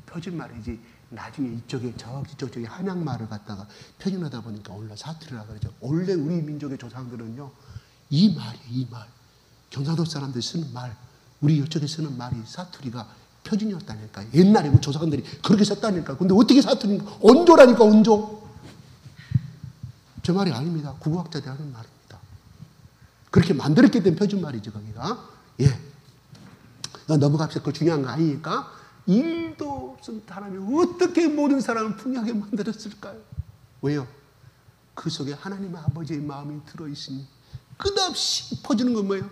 표준말이지 나중에 이쪽에 저쪽에 한양말을 갖다가 표준하다 보니까 원래 사투리라 그러죠. 원래 우리 민족의 조상들은요. 이 말이에요. 이 말. 경상도 사람들이 쓰는 말. 우리 이쪽에 쓰는 말이 사투리가 표준이었다니까. 옛날에 우리 조상들이 그렇게 썼다니까. 근데 어떻게 사투리니까 온조라니까 온조. 제 말이 아닙니다. 국어학자들이 하는 말입니다. 그렇게 만들었기 때문에 표준말이죠, 거기가. 예. 넘어갑시다. 그거 중요한 거 아니니까. 1도 없은 사람이 어떻게 모든 사람을 풍요하게 만들었을까요? 왜요? 그 속에 하나님 아버지의 마음이 들어있으니 끝없이 퍼주는 건 뭐예요?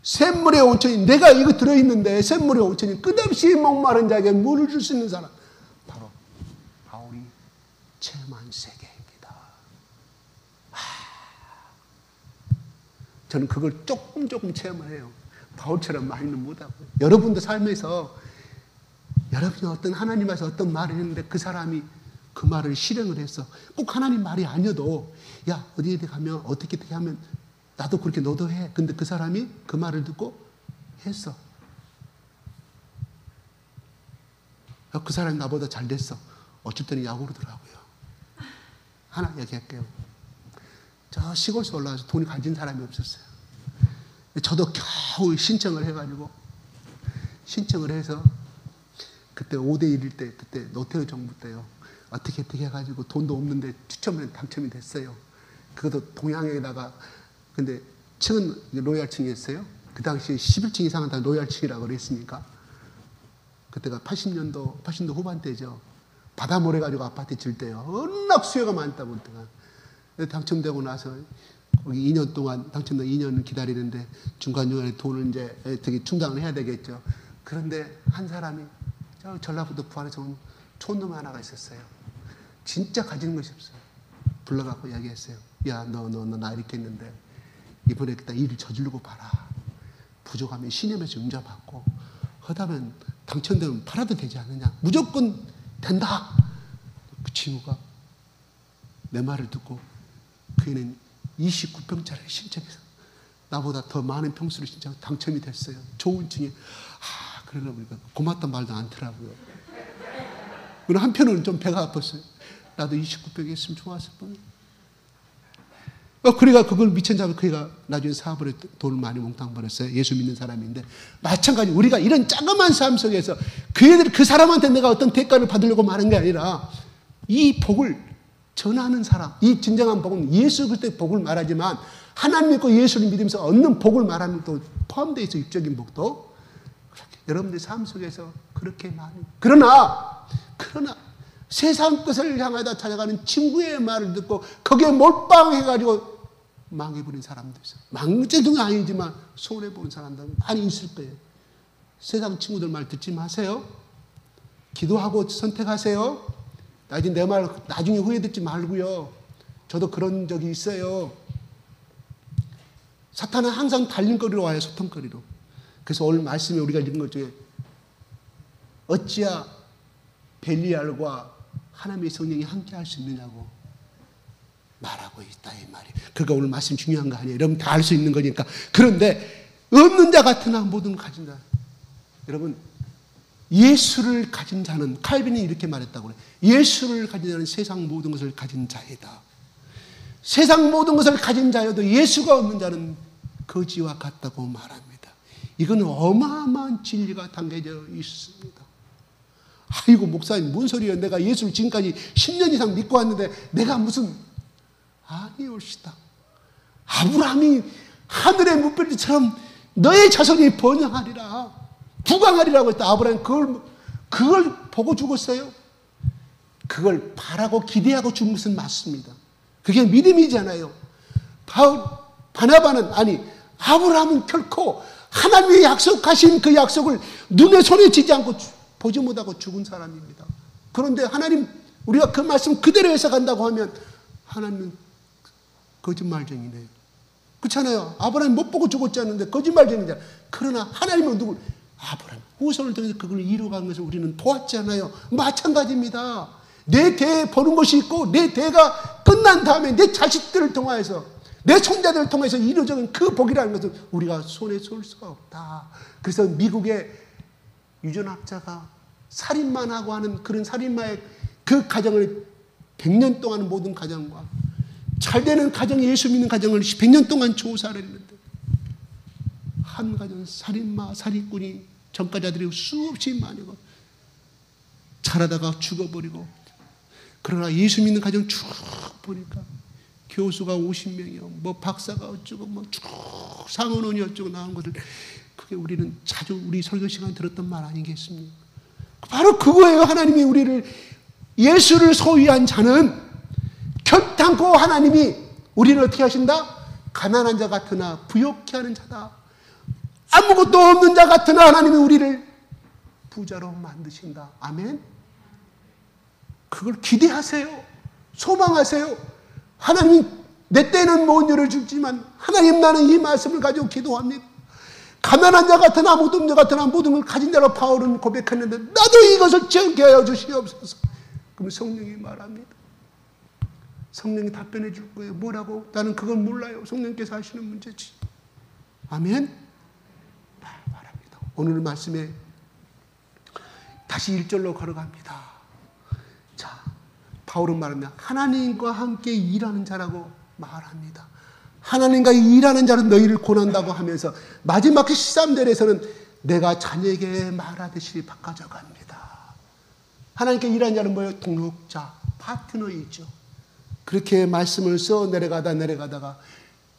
샘물의 온천이 내가 이거 들어있는데 샘물의 온천이 끝없이 목마른 자에게 물을 줄 수 있는 사람. 바로 바울이 체험한 세계입니다. 저는 그걸 조금 체험을 해요. 바울처럼 많이는 못하고요. 여러분도 삶에서 여러분이 어떤 하나님 앞에서 어떤 말을 했는데 그 사람이 그 말을 실행을 했어. 꼭 하나님 말이 아니어도 야 어디에 가면 어떻게 하면 나도 그렇게 너도 해. 근데 그 사람이 그 말을 듣고 했어. 그 사람이 나보다 잘 됐어. 어쩔 때는 야구로 더라고요. 하나 얘기할게요. 저 시골에서 올라와서 돈이 가진 사람이 없었어요. 저도 겨우 신청을 해가지고 신청을 해서 그때 5대1일 때 그때 노태우 정부 때요. 어떻게 해가지고 돈도 없는데 추첨에 당첨이 됐어요. 그것도 동양에다가 근데 층은 로얄층이었어요. 그 당시에 11층 이상은 다 로얄층이라고 그랬으니까 그때가 80년도 후반대죠. 바다 모래 가지고 아파트 질 때요. 워낙 수요가 많다 보니까 당첨되고 나서 거기 2년 동안 당첨된 2년을 기다리는데 중간중간에 돈을 이제 되게 충당을 해야 되겠죠. 그런데 한 사람이 저 전라북도 부안에서 온 촌놈 하나가 있었어요. 진짜 가지는 것이 없어요. 불러갖고 이야기했어요. 야, 너 나 이렇게 했는데 이번에 딱 일을 저지르고 봐라. 부족하면 신임에서 융자받고 하다면 당첨되면 팔아도 되지 않느냐. 무조건 된다. 그 친구가 내 말을 듣고 그애는 29평짜리 신청해서 나보다 더 많은 평수를 신청 당첨이 됐어요. 좋은 층에 그러다 보니까 고맙단 말도 않더라고요. 그리고 한편으로는 좀 배가 아팠어요. 나도 29평에 있으면 좋았을 뻔. 그래가 그걸 미천 잡아 그가 나중에 사업을 돈을 많이 몽땅 벌었어요. 예수 믿는 사람인데 마찬가지 우리가 이런 자그마한 삶 속에서 그 사람한테 내가 어떤 대가를 받으려고 말한 게 아니라 이 복을 전하는 사람, 이 진정한 복은 예수 그리스도의 복을 말하지만 하나님 믿고 예수를 믿으면서 얻는 복을 말하는 또 포함되어 있어. 육적인 복도 여러분들 삶 속에서 그렇게 많이 그러나 세상 것을 향하다 찾아가는 친구의 말을 듣고 거기에 몰빵해가지고 망해버린 사람도 있어요. 망정은 아니지만 손해보는 사람들 많이 있을 거예요. 세상 친구들 말 듣지 마세요. 기도하고 선택하세요. 내 말 나중에 후회 듣지 말고요. 저도 그런 적이 있어요. 사탄은 항상 달림거리로 와요. 소통거리로. 그래서 오늘 말씀에 우리가 읽은 것 중에 어찌야 벨리알과 하나님의 성령이 함께 할 수 있느냐고 말하고 있다 이 말이에요. 그러니까 오늘 말씀 중요한 거 아니에요. 여러분 다 알 수 있는 거니까. 그런데 없는 자 같으나 모든 가진 자. 여러분 예수를 가진 자는 칼빈이 이렇게 말했다고 그래요. 예수를 가진 자는 세상 모든 것을 가진 자이다. 세상 모든 것을 가진 자여도 예수가 없는 자는 거지와 같다고 말합니다. 이건 어마어마한 진리가 담겨져 있습니다. 아이고 목사님 뭔 소리예요. 내가 예수를 지금까지 10년 이상 믿고 왔는데 내가 무슨 아니올시다. 아브라함이 하늘의 뭇별처럼 너의 자손이 번영하리라 부강하리라고 했다. 아브라함이 그걸 보고 죽었어요. 그걸 바라고 기대하고 죽은 것은 맞습니다. 그게 믿음이잖아요. 바나바는 아브라함은 결코 하나님의 약속하신 그 약속을 눈에 손에 쥐지 않고 보지 못하고 죽은 사람입니다. 그런데 하나님 우리가 그 말씀 그대로 해석한다고 하면 하나님은 거짓말쟁이네요. 그렇잖아요. 아브라함이 못 보고 죽었지 않는데 거짓말쟁이잖아요. 그러나 하나님은 누굴? 아브라함 후손을 통해서 그걸 이루어간 것을 우리는 보았잖아요. 마찬가지입니다. 내 대에 보는 것이 있고 내 대가 끝난 다음에 내 자식들을 통하여서 내 손자들을 통해서 이루어진 그 복이라는 것은 우리가 손에 쏠 수가 없다. 그래서 미국의 유전학자가 살인만 하고 하는 그런 살인마의 그 가정을 100년 동안 모든 가정과 잘 되는 가정, 예수 믿는 가정을 100년 동안 조사를 했는데 한 가정 살인마, 살인꾼이 전과자들이 수없이 많이고 자라다가 죽어버리고 그러나 예수 믿는 가정 쭉 보니까 교수가 50명이요. 뭐 박사가 어쩌고 뭐 쭉 상원원이 어쩌고 나온 것을 그게 우리는 자주 우리 설교 시간에 들었던 말 아니겠습니까? 바로 그거예요. 하나님이 우리를 예수를 소유한 자는 결단코 하나님이 우리를 어떻게 하신다? 가난한 자 같으나 부욕케 하는 자다. 아무것도 없는 자 같으나 하나님이 우리를 부자로 만드신다. 아멘. 그걸 기대하세요. 소망하세요. 하나님이 내 때는 못 열어주지만 하나님, 나는 이 말씀을 가지고 기도합니다. 가난한 자 같은 아무도 없는 자 같은 모든 걸 가진 자로 바울은 고백했는데 나도 이것을 정케 하여 주시옵소서. 그럼 성령이 말합니다. 성령이 답변해 줄 거예요. 뭐라고? 나는 그건 몰라요. 성령께서 하시는 문제지. 아멘. 말합니다. 오늘 말씀에 다시 1절로 걸어갑니다. 자, 바울은 말합니다. 하나님과 함께 일하는 자라고 말합니다. 하나님과 일하는 자는 너희를 권한다고 하면서 마지막 13절에서는 내가 자녀에게 말하듯이 바꿔져 갑니다. 하나님께 일하는 자는 뭐예요? 동역자, 파트너이죠. 그렇게 말씀을 써 내려가다가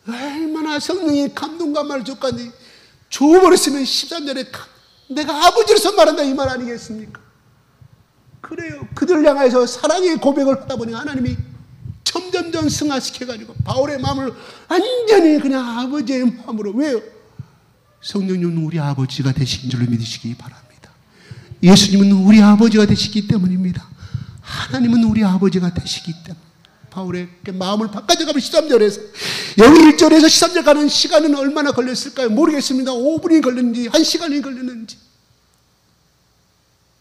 얼마나 성령의 감동과 말을 줬간지 줘버렸으면 13절에 내가 아버지로서 말한다 이 말 아니겠습니까? 그래요. 그들 향해서 사랑의 고백을 하다 보니 하나님이 점점점 승화시켜가지고 바울의 마음을 완전히 그냥 아버지의 마음으로. 왜요? 성령님은 우리 아버지가 되신 줄로 믿으시기 바랍니다. 예수님은 우리 아버지가 되시기 때문입니다. 하나님은 우리 아버지가 되시기 때문에 바울의 마음을 바꿔줘가면 13절에서 여기 1절에서 13절 가는 시간은 얼마나 걸렸을까요? 모르겠습니다. 5분이 걸렸는지 1시간이 걸렸는지.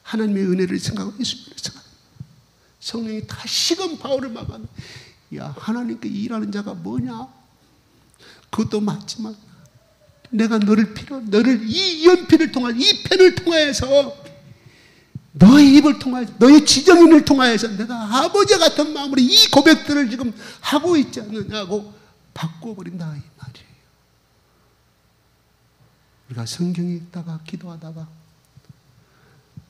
하나님의 은혜를 생각하고 예수님을 생각합니다. 성령이 다시금 바울을 막아내. 야, 하나님께 일하는 자가 뭐냐? 그것도 맞지만 내가 너를 이 연필을 통하여, 이 펜을 통하여서, 너의 입을 통하여서, 너의 지정인을 통하여서 내가 아버지 같은 마음으로 이 고백들을 지금 하고 있지 않느냐고 바꿔버린다 이 말이에요. 우리가 성경에 있다가 기도하다가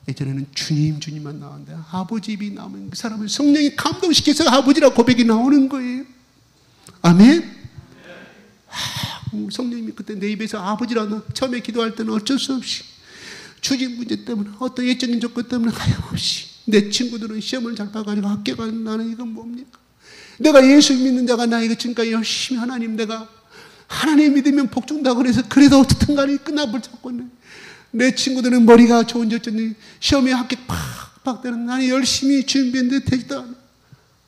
예전에는 주님만 나왔는데 아버지 입이 나오면 그 사람을 성령이 감동시켜서 아버지라고 고백이 나오는 거예요. 아멘. 성령님이 그때 내 입에서 아버지라고 처음에 기도할 때는 어쩔 수 없이 주직 문제 때문에 어떤 예적인 조건 때문에 하염없이 내 친구들은 시험을 잘 봐가지고 학교 가는 나는 이건 뭡니까? 내가 예수 믿는 자가 나 이거 지금까지 열심히 하나님 내가 하나님 믿으면 복 준다고 그래서 그래도 어떻든 간에 끝나볼 찾고 내 친구들은 머리가 좋은 저쩌니 시험에 합격 팍팍 되는 나는 열심히 준비했는데 되지도 않아.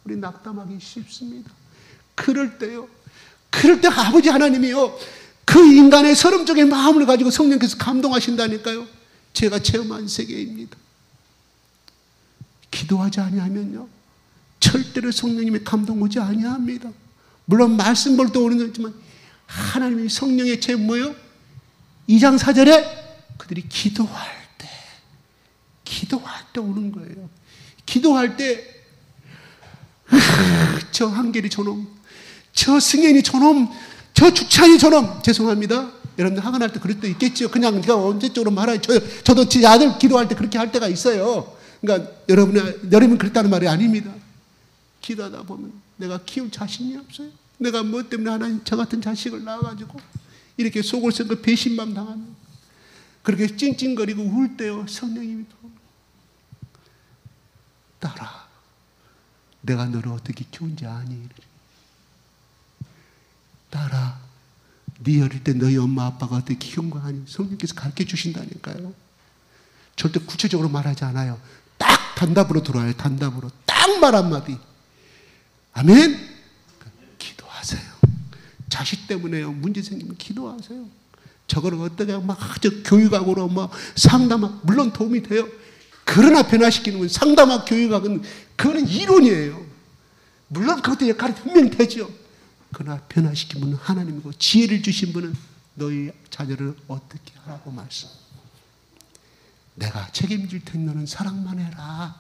우리 낙담하기 쉽습니다. 그럴 때 아버지 하나님이요 그 인간의 서름적인 마음을 가지고 성령께서 감동하신다니까요. 제가 체험한 세계입니다. 기도하지 아니하면요 절대로 성령님의 감동 오지 아니합니다. 물론 말씀 볼 때 오는 거지만 하나님이 성령의 제 뭐예요? 2장 4절에 그들이 기도할 때 오는 거예요. 기도할 때 저 한결이 저놈, 저 승현이 저놈, 저 주찬이 저놈. 죄송합니다. 여러분들 학원할 때 그럴 때 있겠죠. 그냥 제가 언제적으로 말하요. 저도 제 아들 기도할 때 그렇게 할 때가 있어요. 그러니까 여러분 그랬다는 말이 아닙니다. 기도하다 보면 내가 키울 자신이 없어요. 내가 뭐 때문에 하나님 저 같은 자식을 낳아가지고 이렇게 속을 썩고 배신감 당하는 그렇게 찡찡거리고 울 때요 성령님이 딸아 내가 너를 어떻게 키운지 아니? 딸아 네 어릴 때 너희 엄마 아빠가 어떻게 키운 거 아니? 성령께서 가르쳐 주신다니까요. 절대 구체적으로 말하지 않아요. 딱 단답으로 들어와요. 단답으로 딱 말 한마디. 아멘. 기도하세요. 자식 때문에요 문제 생기면 기도하세요. 저걸 어떻게 저 교육학으로 상담학 물론 도움이 돼요. 그러나 변화시키는 건 상담학 교육학은 그거는 이론이에요. 물론 그것도 역할이 분명히 되죠. 그러나 변화시킨 분은 하나님이고 지혜를 주신 분은 너희 자녀를 어떻게 하라고 말씀. 내가 책임질 테니 너는 사랑만 해라.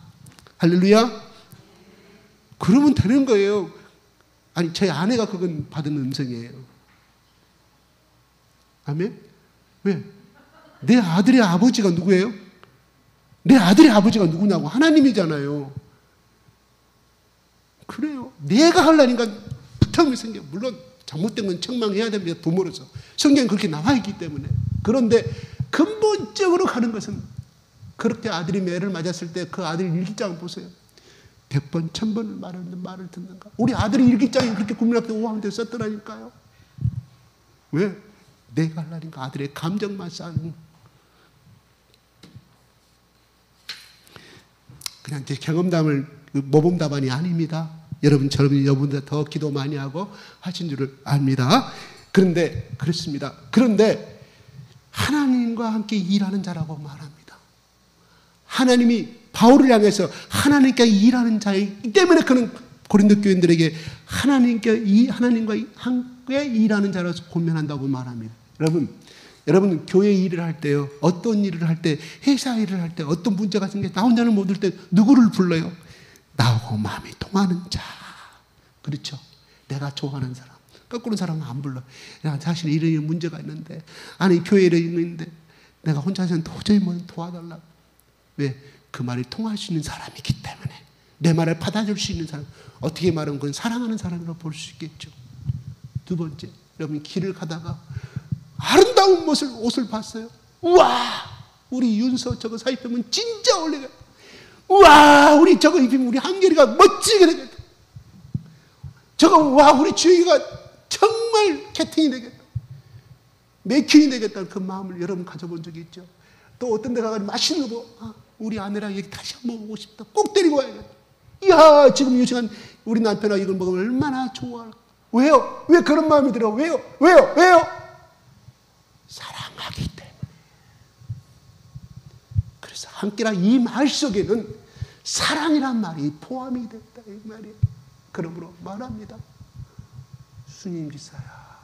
할렐루야. 그러면 되는 거예요. 아니 제 아내가 그건 받은 음성이에요. 아멘? 왜? 내 아들의 아버지가 누구예요? 내 아들의 아버지가 누구냐고 하나님이잖아요. 그래요. 내가 하려니까 부탁이 생겨. 물론 잘못된 건 책망해야 됩니다. 부모로서. 성경에 그렇게 나와 있기 때문에. 그런데 근본적으로 가는 것은 그렇게 아들이 매를 맞았을 때 그 아들의 일기장을 보세요. 100번, 1000번을 말을 듣는가. 우리 아들이 일기장에 그렇게 국민학교 5학년 때 썼더라니까요. 왜? 내가 하려니까 아들의 감정만 쌓는. 그냥 제 경험담을 모범 답안이 아닙니다. 여러분처럼 여러분보다 더 기도 많이 하고 하신 줄을 압니다. 그런데 그렇습니다. 그런데 하나님과 함께 일하는 자라고 말합니다. 하나님이 바울을 향해서 하나님께 일하는 자이기 때문에 그는 고린도 교인들에게 하나님과 함께 일하는 자로서 고면한다고 말합니다. 여러분 교회 일을 할 때요, 어떤 일을 할 때, 회사 일을 할 때, 어떤 문제가 생겨 나 혼자는 못 올 때 누구를 불러요? 나하고 마음이 통하는 자. 그렇죠? 내가 좋아하는 사람. 거꾸로 사람은 안 불러. 야, 사실 이런 문제가 있는데, 아니 교회에 있는데 내가 혼자서는 도저히 뭐 도와달라고. 왜? 그 말이 통할 수 있는 사람이기 때문에, 내 말을 받아줄 수 있는 사람. 어떻게 말하면 그건 사랑하는 사람으로 볼 수 있겠죠. 두 번째, 여러분 길을 가다가 아름다운 옷을 봤어요. 우와, 우리 윤서 저거 사입으면 진짜 어울리겠다. 우와, 우리 저거 입으면 우리 한결이가 멋지게 되겠다. 저거 와, 우리 주희가 정말 캐팅이 되겠다. 매킹이 되겠다는 그 마음을 여러분 가져본 적이 있죠. 또 어떤 데 가서 맛있는 거 우리 아내랑 여기 다시 한번 오고 싶다. 꼭 데리고 와야겠다. 이야, 지금 이 시간 우리 남편하고 이걸 먹으면 얼마나 좋아할까. 왜요? 왜 그런 마음이 들어? 왜요? 사랑하기 때문에. 그래서 함께란 이 말 속에는 사랑이란 말이 포함이 됐다 이 말이에요. 그러므로 말합니다. 주님 기사야,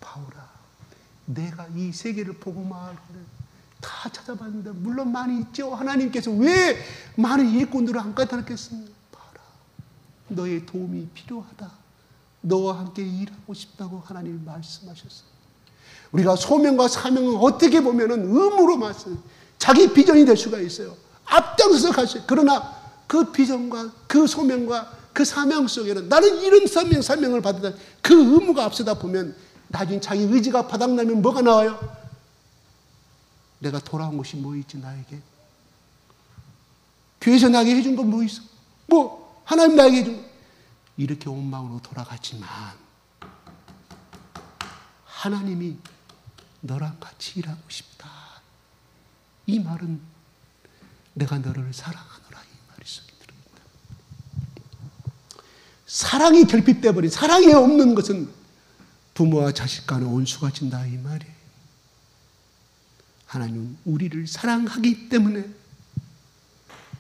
바울아, 내가 이 세계를 보고 말을 다 찾아봤는데 물론 많이 있죠. 하나님께서 왜 많은 일꾼들을 안 까다롭겠습니까? 바울아, 너의 도움이 필요하다. 너와 함께 일하고 싶다고 하나님이 말씀하셨어요. 우리가 소명과 사명은 어떻게 보면은 의무로 말씀, 자기 비전이 될 수가 있어요. 앞장서서 갈 수 있어요. 그러나 그 비전과 그 소명과 그 사명 속에는 나는 이런 사명을 받았다. 그 의무가 앞서다 보면 나중에 자기 의지가 바닥나면 뭐가 나와요? 내가 돌아온 것이 뭐 있지 나에게? 교회에서 나에게 해준 건 뭐 있어? 뭐 하나님 나에게 해준 거. 이렇게 온 마음으로 돌아갔지만 하나님이 너랑 같이 일하고 싶다. 이 말은 내가 너를 사랑하노라 이 말이 속에 들어있다. 사랑이 결핍되어 버린, 사랑이 없는 것은 부모와 자식 간의 온수가 진다 이 말이에요. 하나님은 우리를 사랑하기 때문에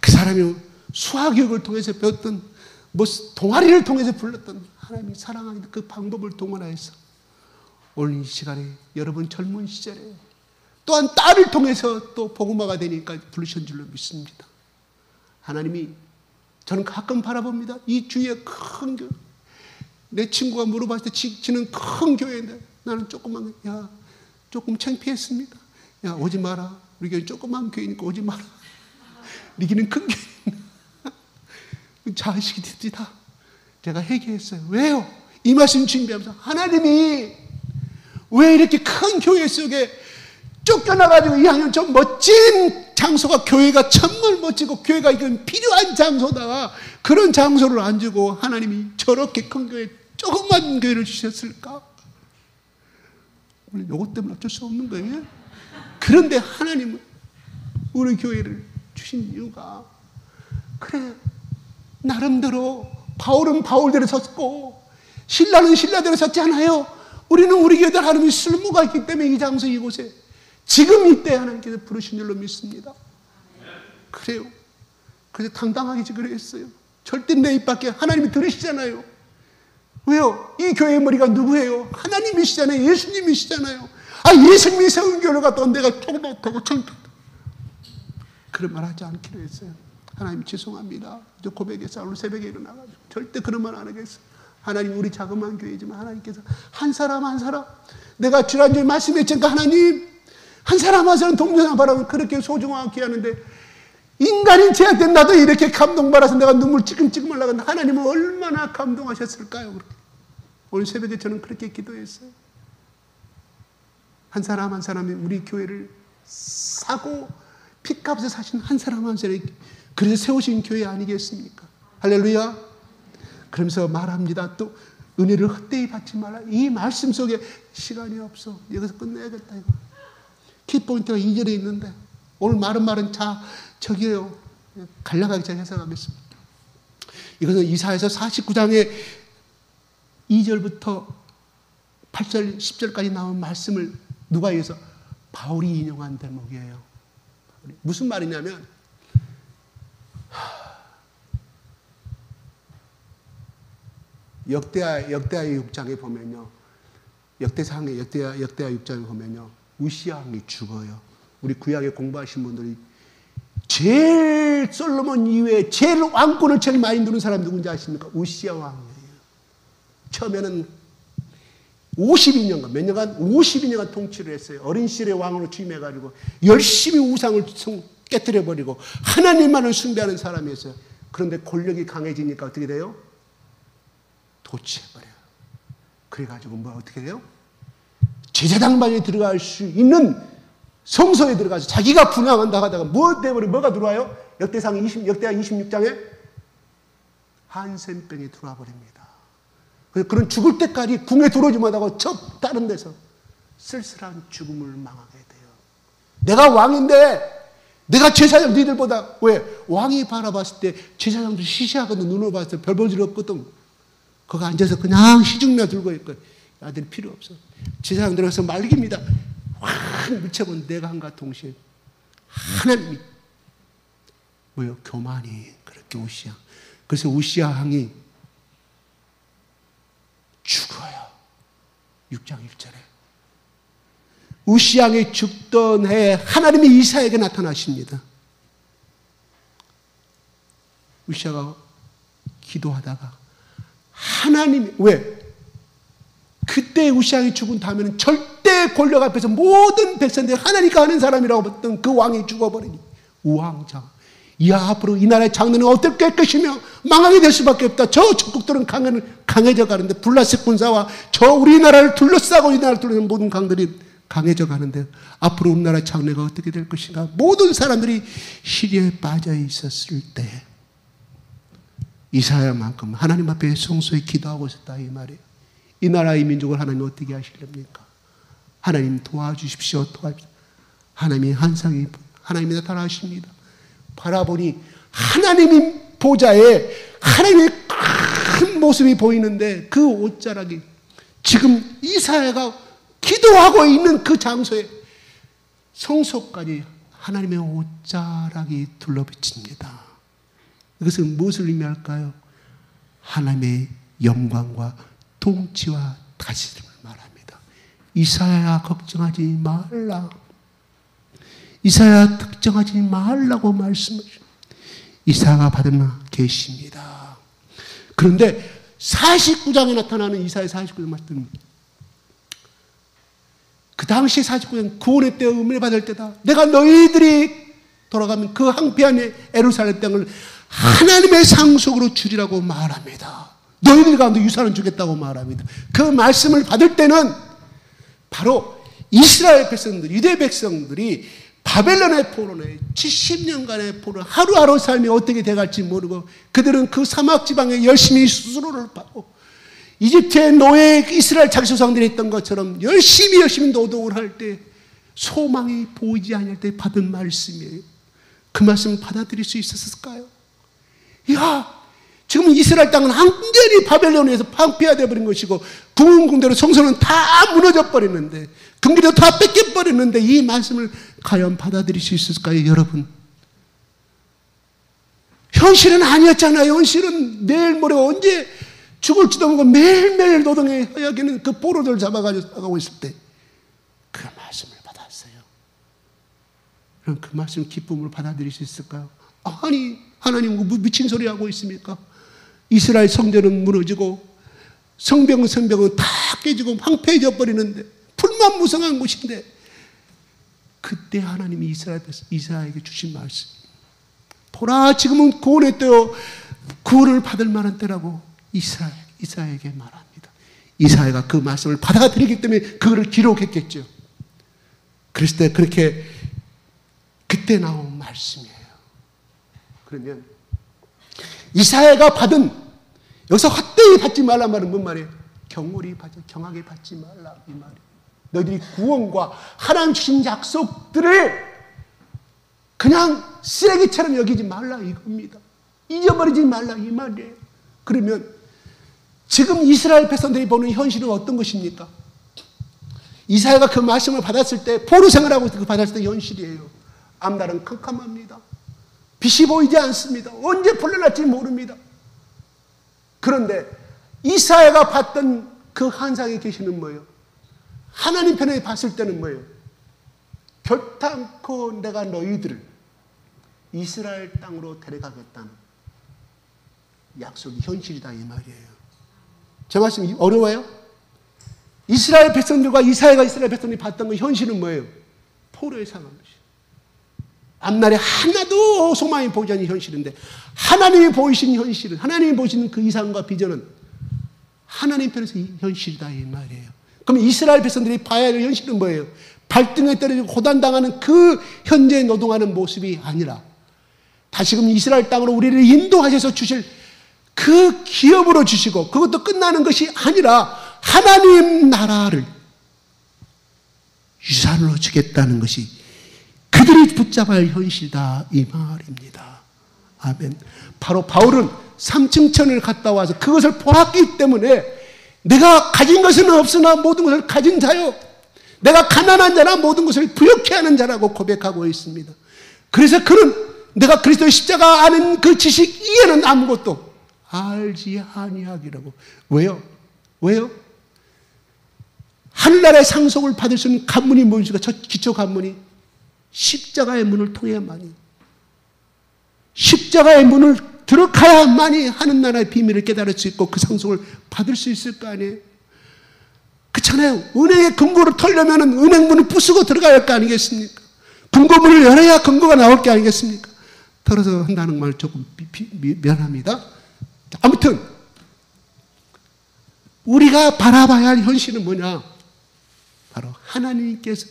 그 사람이 수학교육을 통해서 배웠던 뭐 동아리를 통해서 불렀던 하나님이 사랑하는 그 방법을 동원하여서 오늘 이 시간에 여러분 젊은 시절에 또한 딸을 통해서 또 복음화가 되니까 부르신 줄로 믿습니다. 하나님이 저는 가끔 바라봅니다. 이 주위에 큰 교회, 내 친구가 물어봤을 때 지는 큰 교회인데 나는 조그만, 조금 창피했습니다. 야, 오지 마라. 우리 교회 조그만 교회니까 오지 마라. 우리기는 큰 교회입니다. 자식이 다 제가 회개했어요. 왜요? 이 말씀 준비하면서 하나님이 왜 이렇게 큰 교회 속에 쫓겨나가지고 2학년 좀 멋진 장소가, 교회가 정말 멋지고 교회가 이건 필요한 장소다, 그런 장소를 안 주고 하나님이 저렇게 큰 교회, 조그만 교회를 주셨을까? 오늘 이것 때문에 어쩔 수 없는 거예요. 그런데 하나님은 우리 교회를 주신 이유가, 그래, 나름대로 바울은 바울대로 섰고 신라는 신라대로 섰지 않아요. 우리는 우리 교회들 하나님이 쓸모가 있기 때문에 이 장소 이곳에 지금 이때 하나님께서 부르신 줄로 믿습니다. 그래요. 그래서 당당하게 지금 했어요. 절대 내 입 밖에 하나님이 들으시잖아요. 왜요? 이 교회의 머리가 누구예요? 하나님이시잖아요. 예수님이시잖아요. 예수님이 세운 교회를 갖다 내가 조금만 더 그런 말 하지 않기로 했어요. 하나님 죄송합니다. 저 고백해서 오늘 새벽에 일어나가지고 절대 그런 말 안 하겠어요. 하나님, 우리 자그마한 교회지만 하나님께서 한 사람 한 사람, 내가 지난주에 말씀했지니까 하나님 한 사람 한 사람 동정한 바람을 그렇게 소중하게 하는데 인간인 제한된 나도 이렇게 감동받아서 내가 눈물 찌끔찌끔 흘러간다. 하나님은 얼마나 감동하셨을까요? 그렇게. 오늘 새벽에 저는 그렇게 기도했어요. 한 사람 한 사람이 우리 교회를 사고 핏값을 사신 한 사람 한 사람이 그래서 세우신 교회 아니겠습니까? 할렐루야. 그러면서 말합니다. 또 은혜를 헛되이 받지 말라. 이 말씀 속에 시간이 없어. 여기서 끝내야겠다 이거. 키포인트가 2절에 있는데 오늘 말은 저기요. 간략하게 제가 해석하겠습니다. 이것은 이사야서 49장의 2절부터 8절, 10절까지 나온 말씀을 누가 해서 바울이 인용한 대목이에요. 무슨 말이냐면 역대하 6장에 보면요. 역대하 6장에 보면요. 우시야 왕이 죽어요. 우리 구약에 공부하신 분들이 제일 솔로몬 이후에 제일 왕권을 제일 많이 누린 사람이 누군지 아십니까? 우시야 왕이에요. 처음에는 52년간, 몇 년간? 52년간 통치를 했어요. 어린 시절에 왕으로 취임해가지고 열심히 우상을 깨뜨려버리고 하나님만을 숭배하는 사람이었어요. 그런데 권력이 강해지니까 어떻게 돼요? 도취해버려요. 그래가지고 뭐 어떻게 돼요? 제사장반에 들어갈 수 있는 성소에 들어가서 자기가 분양한다 하다가 뭐가 들어와요? 역대하 26장에 한센병이 들어와 버립니다. 그런 죽을 때까지 궁에 들어오지 못하고 저 다른 데서 쓸쓸한 죽음을 망하게 돼요. 내가 왕인데 내가 제사장 너희들보다 왜? 왕이 바라봤을 때 제사장도 시시하거든. 눈으로 봤을 때 별 볼 일 없거든. 거기 앉아서 그냥 시중며 들고 있고 아들이 필요 없어. 제사장 들어가서 말깁니다. 확 미쳐본 내가 한가 동시에 하나님이 뭐요? 교만이 그렇게 우시야. 그래서 우시야 왕이 죽어요. 6장 1절에. 우시야 왕이 죽던 해에 하나님이 이사야에게 나타나십니다. 우시야가 기도하다가 하나님이 왜? 그때 우시야 왕이 죽은 다음에는 절대 권력 앞에서 모든 백성들이 하나님과 하는 사람이라고 봤던 그 왕이 죽어버리니 우왕좌. 이 앞으로 이 나라의 장래는 어떻게 할 것이며 망하게 될 수밖에 없다. 저 적국들은 강해져 가는데 블라셋 군사와 저 우리나라를 둘러싸고 우리나라를 둘러싸는 모든 강들이 강해져 가는데 앞으로 우리나라의 장래가 어떻게 될 것인가. 모든 사람들이 시리에 빠져 있었을 때 이사야만큼 하나님 앞에 성소에 기도하고 있었다 이 말이에요. 이 나라의 민족을 하나님 어떻게 하시렵니까? 하나님 도와주십시오. 하나님이 한상이 하나님이 나타나십니다. 바라보니 하나님이 보좌에 하나님의 큰 모습이 보이는데 그 옷자락이 지금 이사야가 기도하고 있는 그 장소에 성소까지 하나님의 옷자락이 둘러비칩니다. 이것은 무엇을 의미할까요? 하나님의 영광과 통치와 다스림을 말합니다. 이사야야 걱정하지 말라. 이사야 걱정하지 말라고 말씀하십니다. 이사야가 받으나 계십니다. 그런데 49장에 나타나는 이사야 49장 말씀, 그 당시 49장 구원의 때 은혜를 받을 때다. 내가 너희들이 돌아가면 그 황폐한 예루살렘 땅을 하나님의 상속으로 주리라고 말합니다. 너희들 가운데 유산을 주겠다고 말합니다. 그 말씀을 받을 때는 바로 이스라엘 백성들, 유대 백성들이 바벨론의 포로에 70년간의 포로 하루하루 삶이 어떻게 돼갈지 모르고 그들은 그 사막 지방에 열심히 수수료를 받고 이집트의 노예 이스라엘 자기 조상들이 했던 것처럼 열심히 노동을 할 때 소망이 보이지 않을 때 받은 말씀이에요. 그 말씀을 받아들일 수 있었을까요? 지금 이스라엘 땅은 완전히 바벨론에 의해서 황폐화되어 버린 것이고 궁대로 성소는 다 무너져 버리는데 금기도 다 뺏겨 버렸는데 이 말씀을 과연 받아들일 수 있을까요, 여러분? 현실은 아니었잖아요. 현실은 내일 모레 언제 죽을지도 모르고 매일매일 노동의 허약에는 그 포로들 잡아가지고 가고 있을 때 그 말씀을 받았어요. 그럼 그 말씀 기쁨을 받아들일 수 있을까요? 아니, 하나님 미친 소리 하고 있습니까? 이스라엘 성전은 무너지고 성벽은 다 깨지고 황폐해져 버리는데 불만무성한 곳인데 그때 하나님이 이사야에게 주신 말씀, 보라 지금은 구원의 때요 구원을 받을 만한 때라고 이사야에게 말합니다. 이사야가 그 말씀을 받아들이기 때문에 그거를 기록했겠죠. 그랬을 때 그렇게 그때 나온 말씀이에요. 그러면 이사야가 받은, 여기서 헛되이 받지 말란 말은 뭔 말이에요? 경하게 받지 말라 이 말이에요. 너희들이 구원과 하나님 주신 약속들을 그냥 쓰레기처럼 여기지 말라 이겁니다. 잊어버리지 말라 이 말이에요. 그러면 지금 이스라엘 백성들이 보는 현실은 어떤 것입니까? 이사야가 그 말씀을 받았을 때, 포로 생활하고 그 받았을 때 현실이에요. 앞날은 캄캄합니다. 빛이 보이지 않습니다. 언제 풀려날지 모릅니다. 그런데 이사야가 봤던 그 환상에 계시는 뭐예요? 하나님 편에 봤을 때는 뭐예요? 결탄코 내가 너희들을 이스라엘 땅으로 데려가겠다는 약속이 현실이다 이 말이에요. 제 말씀이 어려워요? 이스라엘 백성들과 이사야가 이스라엘 백성들이 봤던 그 현실은 뭐예요? 포로에 상한 것이에요. 앞날에 하나도 소망이 보이지 않는 현실인데, 하나님이 보이신 현실은, 하나님이 보시는 그 이상과 비전은 하나님 편에서 현실이다 이 말이에요. 그럼 이스라엘 백성들이 봐야 할 현실은 뭐예요? 발등에 떨어지고 고단당하는 그 현재에 노동하는 모습이 아니라, 다시금 이스라엘 땅으로 우리를 인도하셔서 주실 그 기업으로 주시고, 그것도 끝나는 것이 아니라 하나님 나라를 유산으로 주겠다는 것이 그들이 붙잡아야 할 현실이다 이 말입니다. 아멘. 바로 바울은 3층 천을 갔다 와서 그것을 보았기 때문에, 내가 가진 것은 없으나 모든 것을 가진 자요, 내가 가난한 자나 모든 것을 부욕해 하는 자라고 고백하고 있습니다. 그래서 그는 내가 그리스도의 십자가 아는 그 지식 이에는 아무것도 알지 아니하기라고. 왜요? 왜요? 하늘나라의 상속을 받을 수 있는 관문이 무엇입니까? 저 기초 관문이 십자가의 문을 통해야만이, 십자가의 문을 들어가야만이 하늘나라의 비밀을 깨달을 수 있고 그 상속을 받을 수 있을 거 아니에요? 그렇잖아요. 은행의 금고를 털려면 은행문을 부수고 들어가야 할 거 아니겠습니까? 금고문을 열어야 금고가 나올 게 아니겠습니까? 털어서 한다는 말 조금 미안합니다. 아무튼 우리가 바라봐야 할 현실은 뭐냐? 바로 하나님께서,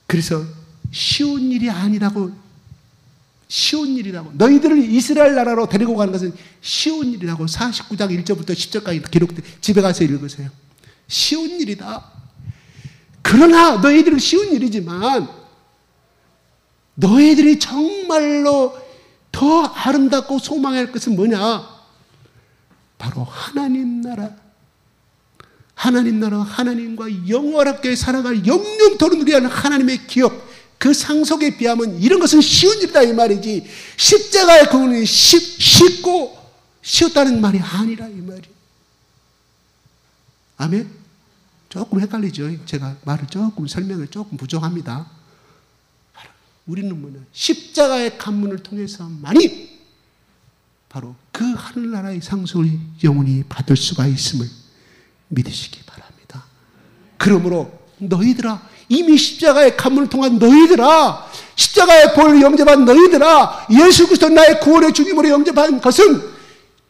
그래서 쉬운 일이 아니라고, 쉬운 일이라고, 너희들을 이스라엘 나라로 데리고 가는 것은 쉬운 일이라고 49장 1절부터 10절까지 기록돼, 집에 가서 읽으세요. 쉬운 일이다. 그러나 너희들은 쉬운 일이지만 너희들이 정말로 더 아름답고 소망할 것은 뭐냐? 바로 하나님 나라. 하나님 나라, 하나님과 영원하게 살아갈 영영토록 누리는 하나님의 기업, 그 상속에 비하면 이런 것은 쉬운 일이다 이 말이지, 십자가의 그분이 쉽고 쉬웠다는 말이 아니라 이 말이에요. 아멘? 조금 헷갈리죠? 제가 말을 조금 설명을 조금 부족합니다. 우리는 뭐냐? 십자가의 관문을 통해서만이 바로 그 하늘나라의 상속을 영원히 받을 수가 있음을 믿으시기 바랍니다. 그러므로 너희들아, 이미 십자가의 관문을 통한 너희들아, 십자가의 보혈을 영접한 너희들아, 예수 그리스도 나의 구원의 주님으로 영접한 것은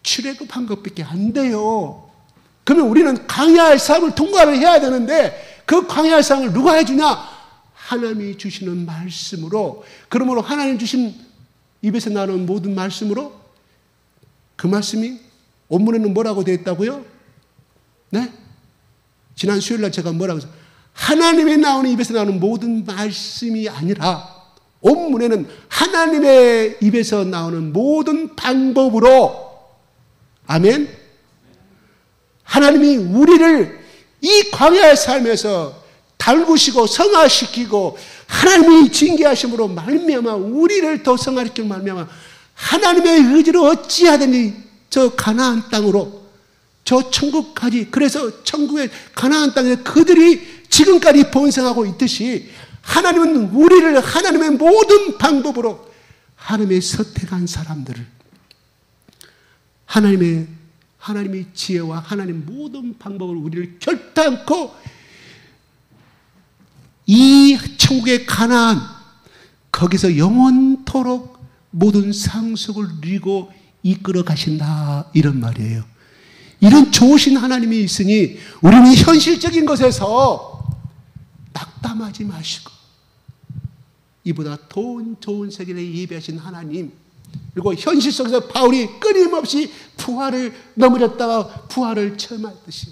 출애굽한 것밖에 안 돼요. 그러면 우리는 광야의 삶을 통과를 해야 되는데, 그 광야의 삶을 누가 해주냐? 하나님이 주시는 말씀으로. 그러므로 하나님 주신 입에서 나오는 모든 말씀으로, 그 말씀이 본문에는 뭐라고 되어 있다고요? 네? 지난 수요일날 제가 뭐라고 했어요? 하나님이 나오는 입에서 나오는 모든 말씀이 아니라 본문에는 하나님의 입에서 나오는 모든 방법으로, 아멘? 하나님이 우리를 이 광야의 삶에서 달구시고 성화시키고, 하나님이 징계하심으로 말미암아 우리를 더 성화시키고 말미암아 하나님의 의지로 어찌하든지 저 가나안 땅으로, 저 천국까지, 그래서 천국의 가나안 땅에 그들이 지금까지 번성하고 있듯이, 하나님은 우리를 하나님의 모든 방법으로, 하나님의 선택한 사람들을 하나님의 지혜와 하나님 모든 방법으로 우리를 결단코 이 천국의 가나안, 거기서 영원토록 모든 상속을 누리고 이끌어 가신다, 이런 말이에요. 이런 좋으신 하나님이 있으니 우리는 현실적인 것에서 낙담하지 마시고, 이보다 더 좋은 세계를 예비하신 하나님, 그리고 현실 속에서 바울이 끊임없이 부활을 넘어졌다가 부활을 체험했듯이,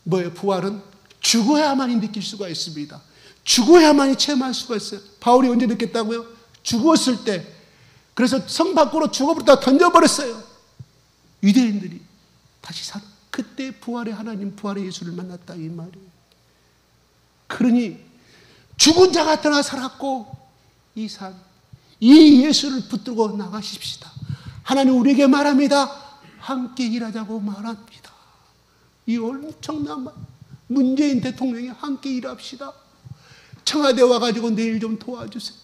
뭐예요? 부활은 죽어야만이 느낄 수가 있습니다. 죽어야만이 체험할 수가 있어요. 바울이 언제 느꼈다고요? 죽었을 때. 그래서 성 밖으로 죽어버렸다가 던져버렸어요. 유대인들이 다시 살 그때 부활의 하나님, 부활의 예수를 만났다 이 말이에요. 그러니 죽은 자가 떠나 살았고 이 삶, 이 예수를 붙들고 나가십시다. 하나님 우리에게 말합니다. 함께 일하자고 말합니다. 이 엄청난 말. 문재인 대통령이 함께 일합시다. 청와대 와가지고 내일 좀 도와주세요.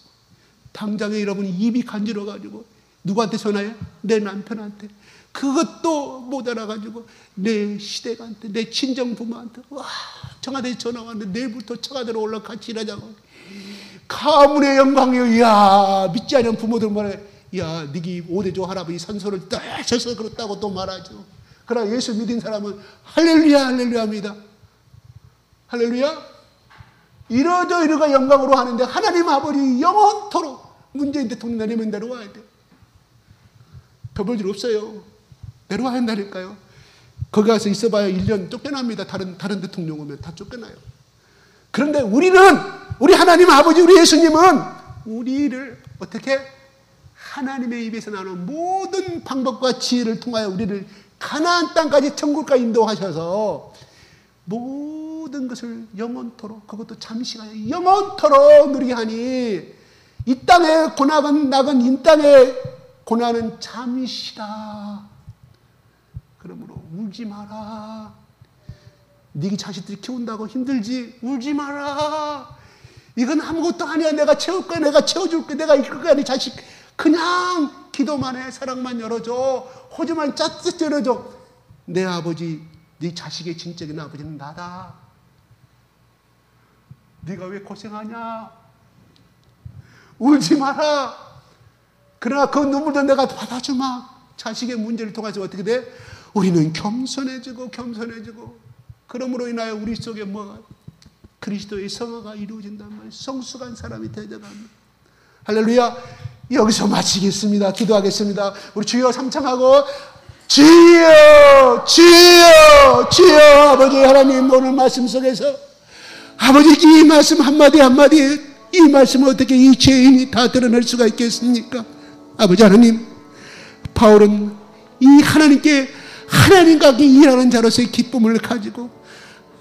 당장에 여러분 입이 간지러가지고 누구한테 전화해? 내 남편한테. 그것도 못 알아가지고 내 시댁한테, 내 친정부모한테. 와, 청와대에 전화 왔는데 내일부터 청와대로 올라 같이 일하자고. 가문의 영광이요. 이야, 믿지 않는 부모들 말해. 야, 니기 5대조 할아버지 산소를 떠셔서 그렇다고 또 말하죠. 그러나 예수 믿은 사람은 할렐루야, 할렐루야 합니다. 할렐루야. 이러저 이러가 영광으로 하는데 하나님 아버지 영원토록 문재인 대통령 내리면 내려와야 돼. 별 일 없어요. 내려와야 한다니까요. 거기 가서 있어봐야 1년 쫓겨납니다. 다른 대통령 오면 다 쫓겨나요. 그런데 우리 하나님 아버지, 우리 예수님은 우리를 어떻게 하나님의 입에서 나오는 모든 방법과 지혜를 통하여 우리를 가나안 땅까지 천국까지 인도하셔서 모든 것을 영원토록, 그것도 잠시간에 영원토록 누리게 하니 이 땅의 고난은 이 땅의 고난은 잠시다. 그러므로 울지 마라. 네 자식들이 키운다고 힘들지? 울지 마라. 이건 아무것도 아니야. 내가 채울 거야. 내가 채워줄 거야. 내가 이끌 거야. 네 자식 그냥 기도만 해. 사랑만 열어줘. 호주만 짝짝 열어줘. 내 아버지, 네 자식의 진적인 아버지는 나다. 네가 왜 고생하냐? 울지 마라. 그러나 그 눈물도 내가 받아주마. 자식의 문제를 통해서 어떻게 돼? 우리는 겸손해지고 그러므로 인하여 우리 속에 뭐가 그리스도의 성화가 이루어진단 말이에요. 성숙한 사람이 되어갑니다. 할렐루야. 여기서 마치겠습니다. 기도하겠습니다. 우리 주여 삼창하고 주여 주여 주여. 아버지 하나님, 오늘 말씀 속에서 아버지 이 말씀 한마디 한마디, 이 말씀을 어떻게 이 죄인이 다 드러낼 수가 있겠습니까? 아버지 하나님, 바울은 이 하나님과 일하는 자로서의 기쁨을 가지고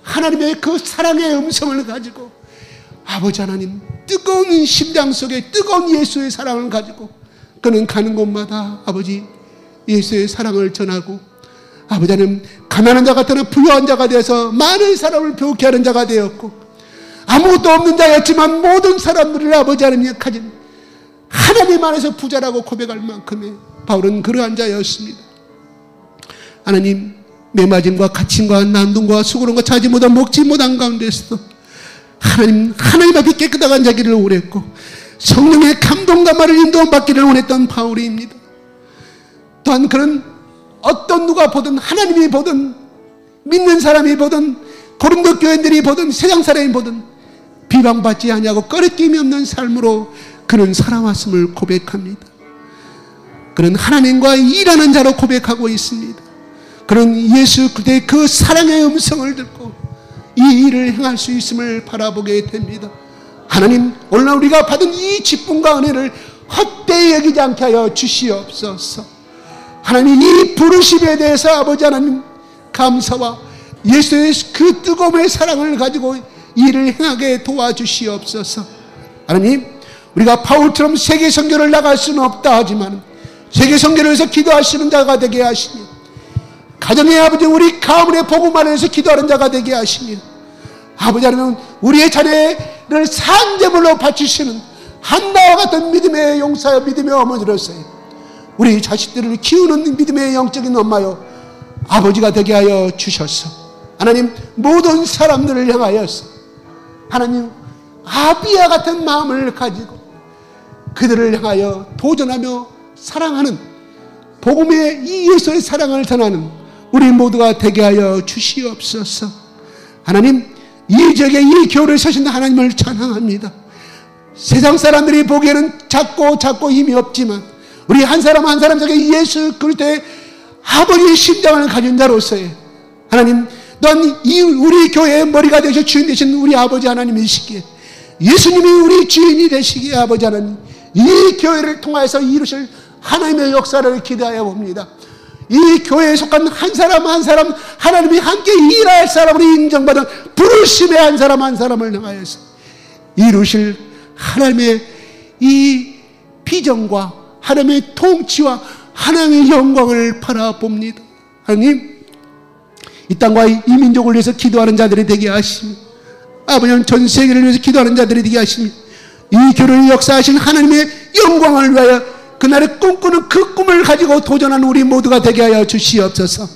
하나님의 그 사랑의 음성을 가지고 아버지 하나님 뜨거운 심장 속에 뜨거운 예수의 사랑을 가지고 그는 가는 곳마다 아버지 예수의 사랑을 전하고 아버지 하나님 가난한 자가 떠나 부유한 자가 되어서 많은 사람을 배우게 하는 자가 되었고 아무것도 없는 자였지만 모든 사람들을 아버지 하나님 가진 하나님 안에서 부자라고 고백할 만큼의 바울은 그러한 자였습니다. 하나님, 매맞음과 갇힘과 난동과 수고론과 자지 못한 먹지 못한 가운데서도 하나님 앞에 깨끗한 자기를 원했고 성령의 감동과 말을 인도받기를 원했던 바울입니다. 또한 그는 어떤 누가 보든, 하나님이 보든, 믿는 사람이 보든, 고린도 교인들이 보든, 세상 사람이 보든 비방받지 아니하고 꺼리낌이 없는 삶으로 그는 살아왔음을 고백합니다. 그는 하나님과 일하는 자로 고백하고 있습니다. 그는 예수 그대의 그 사랑의 음성을 듣고 이 일을 행할 수 있음을 바라보게 됩니다. 하나님, 오늘 우리가 받은 이 기쁨과 은혜를 헛되이 여기지 않게 하여 주시옵소서. 하나님, 이 부르심에 대해서 아버지 하나님 감사와 예수의 그 뜨거움의 사랑을 가지고 일을 행하게 도와주시옵소서. 하나님, 우리가 바울처럼 세계 선교를 나갈 수는 없다 하지만 세계 선교를 위해서 기도하시는 자가 되게 하시며 가정의 아버지 우리 가문의 복음을 위해서 기도하는 자가 되게 하시며 아버지 하나님 우리의 자녀를 산제물로 바치시는 한나와 같은 믿음의 용사여 믿음의 어머니로서요 우리 자식들을 키우는 믿음의 영적인 엄마여 아버지가 되게 하여 주셔서 하나님 모든 사람들을 향하여서 하나님 아비와 같은 마음을 가지고 그들을 향하여 도전하며 사랑하는 복음의 이 예수의 사랑을 전하는 우리 모두가 되게 하여 주시옵소서. 하나님, 이 지역에 이 교회를 서신 하나님을 찬양합니다. 세상 사람들이 보기에는 작고 힘이 없지만 우리 한 사람 한 사람 속에 예수 그리스도의 아버지의 심장을 가진 자로서의 하나님, 또한 이 우리 교회의 머리가 되셔 주인 되신 우리 아버지 하나님이시기에 예수님이 우리 주인이 되시기에 아버지 하나님 이 교회를 통하여서 이루실 하나님의 역사를 기대하여 봅니다. 이 교회에 속한 한 사람 한 사람 하나님이 함께 일할 사람으로 인정받은 부르심의 한 사람 한 사람을 향하여서 이루실 하나님의 이 비전과 하나님의 통치와 하나님의 영광을 바라봅니다. 하나님, 이 땅과 이 민족을 위해서 기도하는 자들이 되게 하시며 아버지는 전 세계를 위해서 기도하는 자들이 되게 하시며 이 교회를 역사하신 하나님의 영광을 위하여 그날의 꿈꾸는 그 꿈을 가지고 도전하는 우리 모두가 되게 하여 주시옵소서.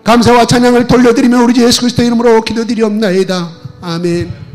감사와 찬양을 돌려드리며 우리 주 예수 그리스도의 이름으로 기도드리옵나이다. 아멘.